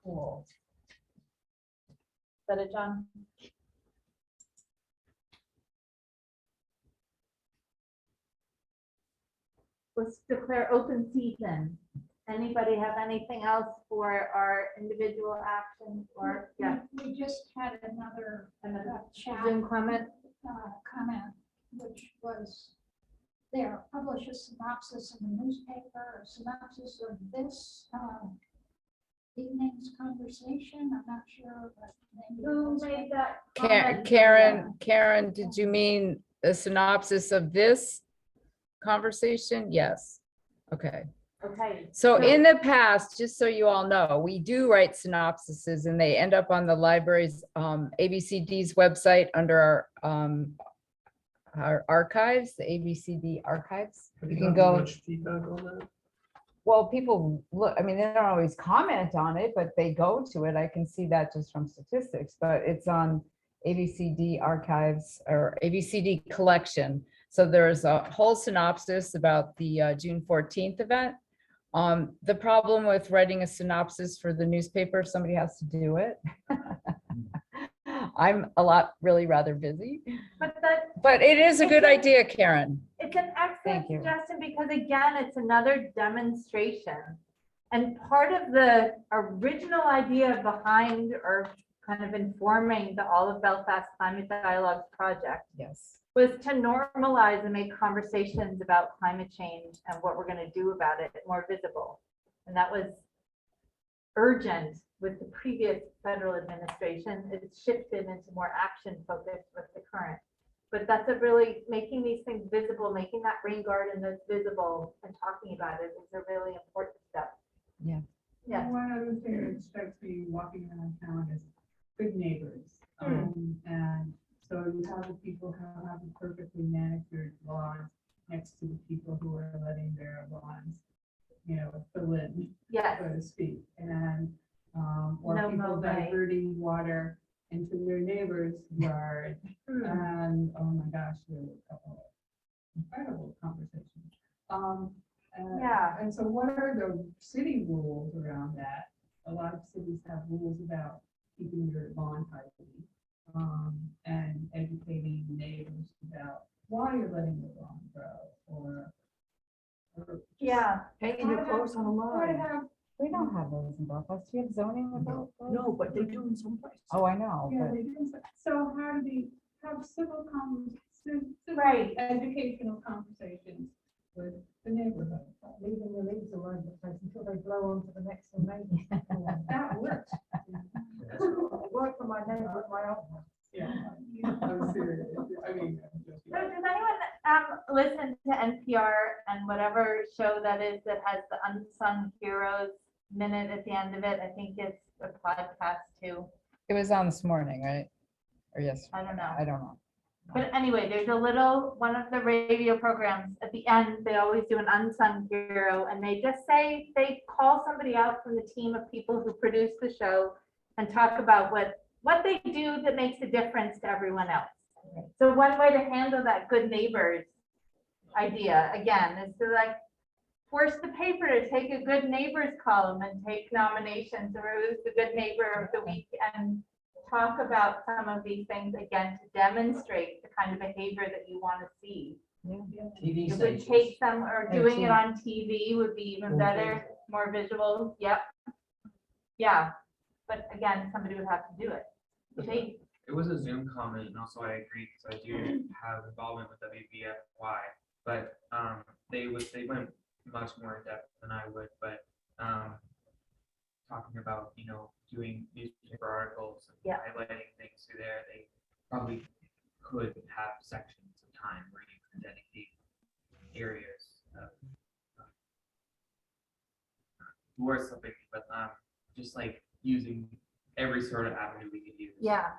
cool. Is that it, John? Let's declare open season. Anybody have anything else for our individual actions or, yeah, We just had another chat. Zoom comment? Comment, which was there, publish a synopsis in the newspaper, a synopsis of this evening's conversation. I'm not sure. But maybe it Who was- made that? Karen, did you mean a synopsis of this conversation? Yes. Okay. Okay. So in the past, just so you all know, we do write synopsises and they end up on the library's ABCD's website under our archives, the ABCD archives. Have You you can gotten go, much feedback on that? well, people look, I mean, they don't always comment on it, but they go to it. I can see that just from statistics, but it's on ABCD archives or ABCD collection. So there's a whole synopsis about the June 14th event. The problem with writing a synopsis for the newspaper, somebody has to do it. I'm really rather busy, but it is a good idea, Karen. It's an excellent Thank you. suggestion because again, it's another demonstration. And part of the original idea behind or kind of informing the All of Belfast Climate Dialogues project Yes. was to normalize and make conversations about climate change and what we're going to do about it more visible. And that was urgent with the previous federal administration. It's shifted into more action focused with the current. But that's making these things visible, making that rain garden that's visible and talking about it is a really important step. Yeah. Yeah. One other thing that strikes me walking around town is good neighbors. And so you have the people who have the perfectly manicured lawns next to the people who are letting their lawns, fill in, Yes. so to speak. And, or No people mow. diverting water into their neighbor's yard. And, oh my gosh, there were a couple of incredible conversations. Yeah. And so what are the city rules around that? A lot of cities have rules about keeping your lawn tidy. And educating neighbors about why you're letting your lawn grow or just Yeah. Hanging your clothes on a try to line. have, We don't have those in Belfast. Do you have zoning about those? No, but they do in some places. Oh, I know, yeah, but they do. So how do they have civil Right. educational conversations with the neighborhood? Leaving the leaves around the place until they blow onto the next door neighbor. That works. It worked for my neighbor at my own house. Yeah, I'm serious. I mean, I'm just. So does anyone listen to NPR and whatever show that is that has the unsung heroes minute at the end of it? I think it's a podcast too. it was on this morning, right? Or yes, I don't know. I don't know. But anyway, there's a little, one of the radio programs at the end, they always do an unsung hero and they just say, they call somebody out from the team of people who produce the show and talk about what they do that makes a difference to everyone else. So one way to handle that good neighbors idea, again, is to like force the paper to take a good neighbors column and take nominations or who's the good neighbor of the week and talk about some of these things again to demonstrate the kind of behavior that you want to see. TV It would stations. take some, or doing it TV. on TV would be even better, more visual, yep. Yeah, but again, somebody would have to do it. They, It was a Zoom comment, and also I agree, because I do have involvement with WBFY, but they went much more in depth than I would, but talking about, doing newspaper articles and Yeah. highlighting things through there, they probably could have sections of time where you can dedicate areas towards something, but just like using every sort of avenue we could use. yeah.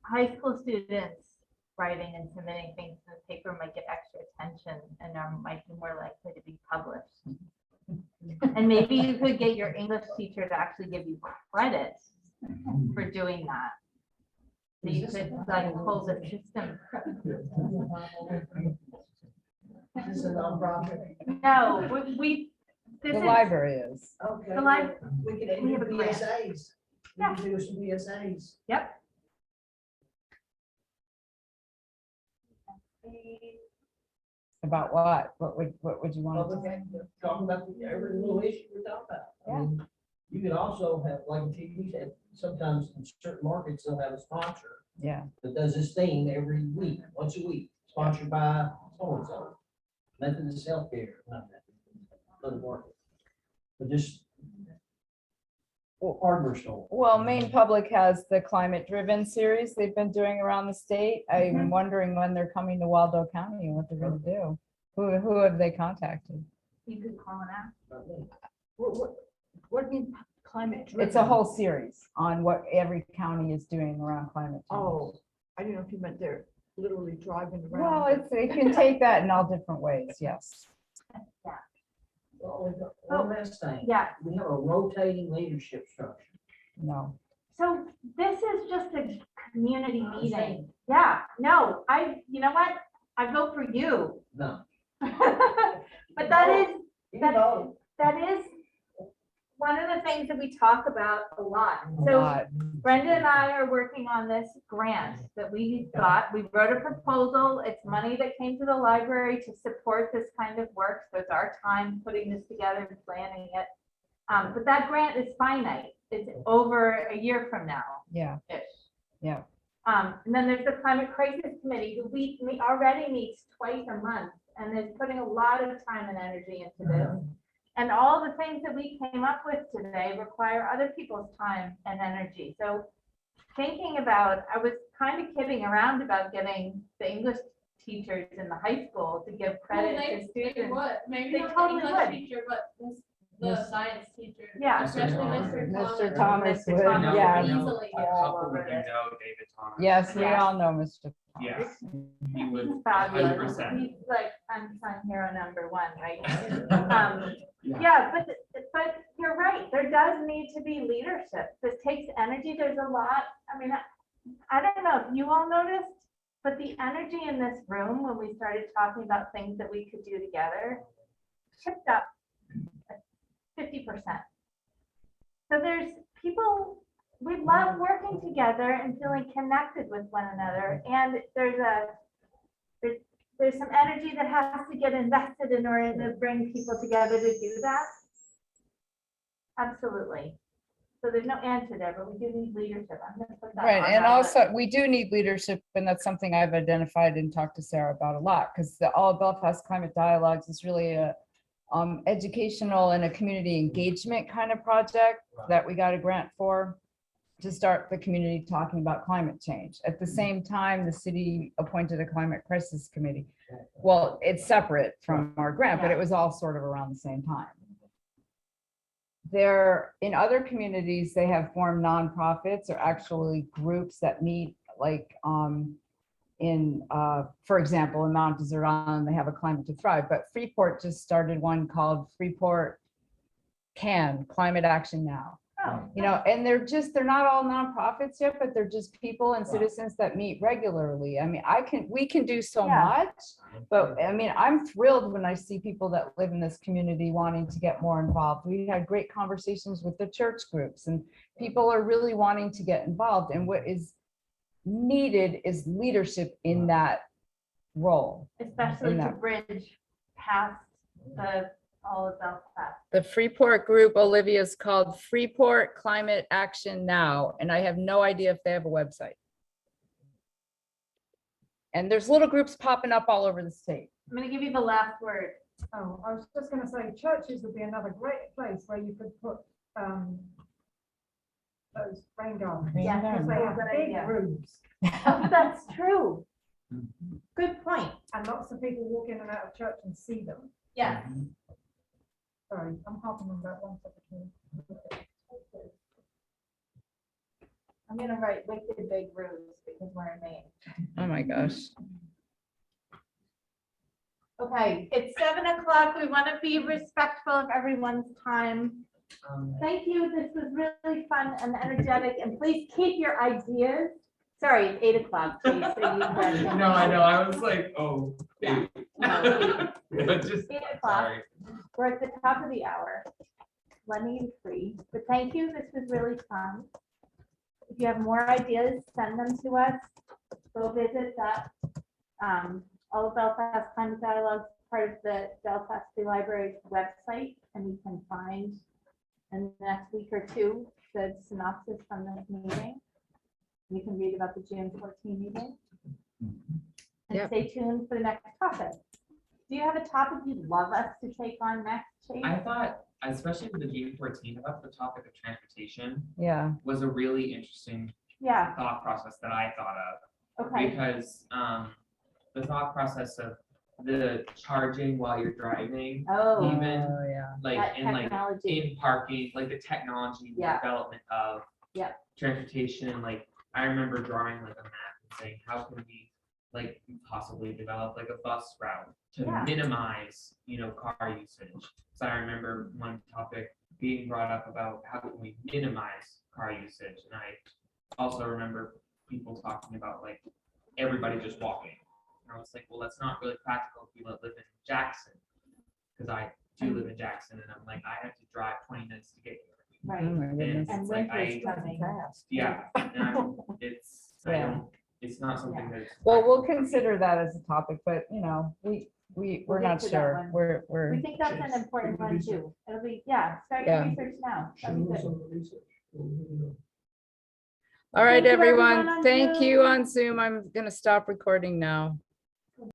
High school students writing and submitting things to the paper might get extra attention and might be more likely to be published. And maybe you could get your English teacher to actually give you credit for doing that. So you could like pull the system. This is a nonprofit. No, this The is, library is. Okay. The li- We could we do have a grant. PSAs. We Yeah. could do some PSAs. yep. About what? What would you want to? Public, talking about every little issue we're talking about. I mean, you could also have, like TV said, sometimes in certain markets, they'll have a sponsor Yeah, that does this thing every week, once a week, sponsored by so-and-so. Methodist Healthcare, not that, other market. But just hardware store. well, Maine Public has the climate driven series they've been doing around the state. I'm wondering when they're coming to Waldo County and what they're gonna do. Who have they contacted? You could call it out. What do you mean climate driven? It's a whole series on what every county is doing around climate change. Oh, I didn't know if you meant they're literally driving around. Well, it can take that in all different ways, yes. Well, we've got one last thing. Yeah. We have a rotating leadership structure. No. So this is just a community meeting. Yeah, no, you know what? I vote for you. No. But that is, You know, that is one of the things that we talk about a lot. A So lot. Brenda and I are working on this grant that we got. We wrote a proposal. It's money that came to the library to support this kind of work. So it's our time putting this together and planning it. But that grant is finite. It's over a year from now. Yeah, Ish. yeah. And then there's the Climate Crisis Committee, who we already meets twice a month and is putting a lot of time and energy into this. And all the things that we came up with today require other people's time and energy. So thinking about, I was kind of kidding around about getting the English teachers in the high school to give credit to students. Maybe They not the totally English would. teacher, but the science teacher. Yeah. Especially Mr. Mr. Mr. Thomas. Thomas would, Thomas No, yeah. I know Easily a get all couple over of you this. know David Thomas. Yes, we Yeah. all know Mr. Yes, he would He's fabulous. 100%. He's like unsung hero number one, right? Yeah, but you're right. There does need to be leadership. This takes energy. There's a lot. I mean, I don't know if you all noticed, but the energy in this room when we started talking about things that we could do together, tipped up 50%. So there's people, we love working together and feeling connected with one another. And there's some energy that has to get invested in order to bring people together to do that. Absolutely. So there's no answer there, but we do need leadership. I'm gonna put that Right, on and that also, we do need leadership, and that's something I've identified and talked to Sarah about a lot, because the All Belfast Climate Dialogues is really a educational and a community engagement kind of project that we got a grant for to start the community talking about climate change. At the same time, the city appointed a climate crisis committee. Well, it's separate from our grant, but it was all sort of around the same time. There, in other communities, they have formed nonprofits or actually groups that meet, like for example, in Mount Desert Island, they have a Climate to Thrive, but Freeport just started one called Freeport Climate Action Now. Oh, You know, and they're not all nonprofits yet, but they're just people and citizens that meet regularly. I mean, we can do so Yeah. much, but I mean, I'm thrilled when I see people that live in this community wanting to get more involved. We had great conversations with the church groups, and people are really wanting to get involved. And what is needed is leadership in that role. especially to that. bridge past all of Belfast. The Freeport group, Olivia's called Freeport Climate Action Now, and I have no idea if they have a website. And there's little groups popping up all over the state. I'm gonna give you the last word. Oh, I was just gonna say, churches would be another great place where you could put, those rain gardens. Rain Yes, gardens. Because they that's a have good big idea. rooms, Oh, that's true. Good point. and lots of people walk in and out of church and see them. Yes. Sorry, I'm hopping on that one second. I'm gonna write wicked big rooms because we're in Maine. Oh my gosh. Okay, it's 7 o'clock. We want to be respectful of everyone's time. Thank you. This was really fun and energetic, and please keep your ideas. Sorry, it's 8 o'clock. Please, so you guys No, I know, I was like, oh. Yeah. But just, 8 o'clock. sorry. We're at the top of the hour. Letting you free, but thank you. This was really fun. If you have more ideas, send them to us. Go visit that. All of Belfast Climate Dialogue, part of the Belfast Free Library website, and you can find in the next week or two the synopsis from this meeting. You can read about the June 14 meeting. And Yep. stay tuned for the next topic. Do you have a topic you'd love us to take on next, Chase? I thought, especially with the June 14, I thought the topic of transportation Yeah. was a really interesting Yeah, thought process that I thought of. okay. Because the thought process of the charging while you're driving, Oh, even Oh, yeah. like that in like technology. in parking, like the technology, the Yeah. development of Yeah. transportation. Like I remember drawing like a map and saying, how can we like possibly develop like a bus route to Yeah. minimize, car usage. So I remember one topic being brought up about how can we minimize car usage, and I also remember people talking about like everybody just walking. And I was like, well, that's not really practical if you live in Jackson, because I do live in Jackson, and I'm like, I have to drive 20 minutes to get here. Oh Right. my And goodness. And it's like winter's I, coming. yeah, and I Yeah. don't, it's not something that's. Well, we'll practical for me. consider that as a topic, but we're We'll get not to that sure. one. We're, We think that's an important one too. It'll be, start your Yeah. research now. That'd be good. all right, Thank you, everyone everyone. on Thank you Zoom. on Zoom. I'm gonna stop recording now.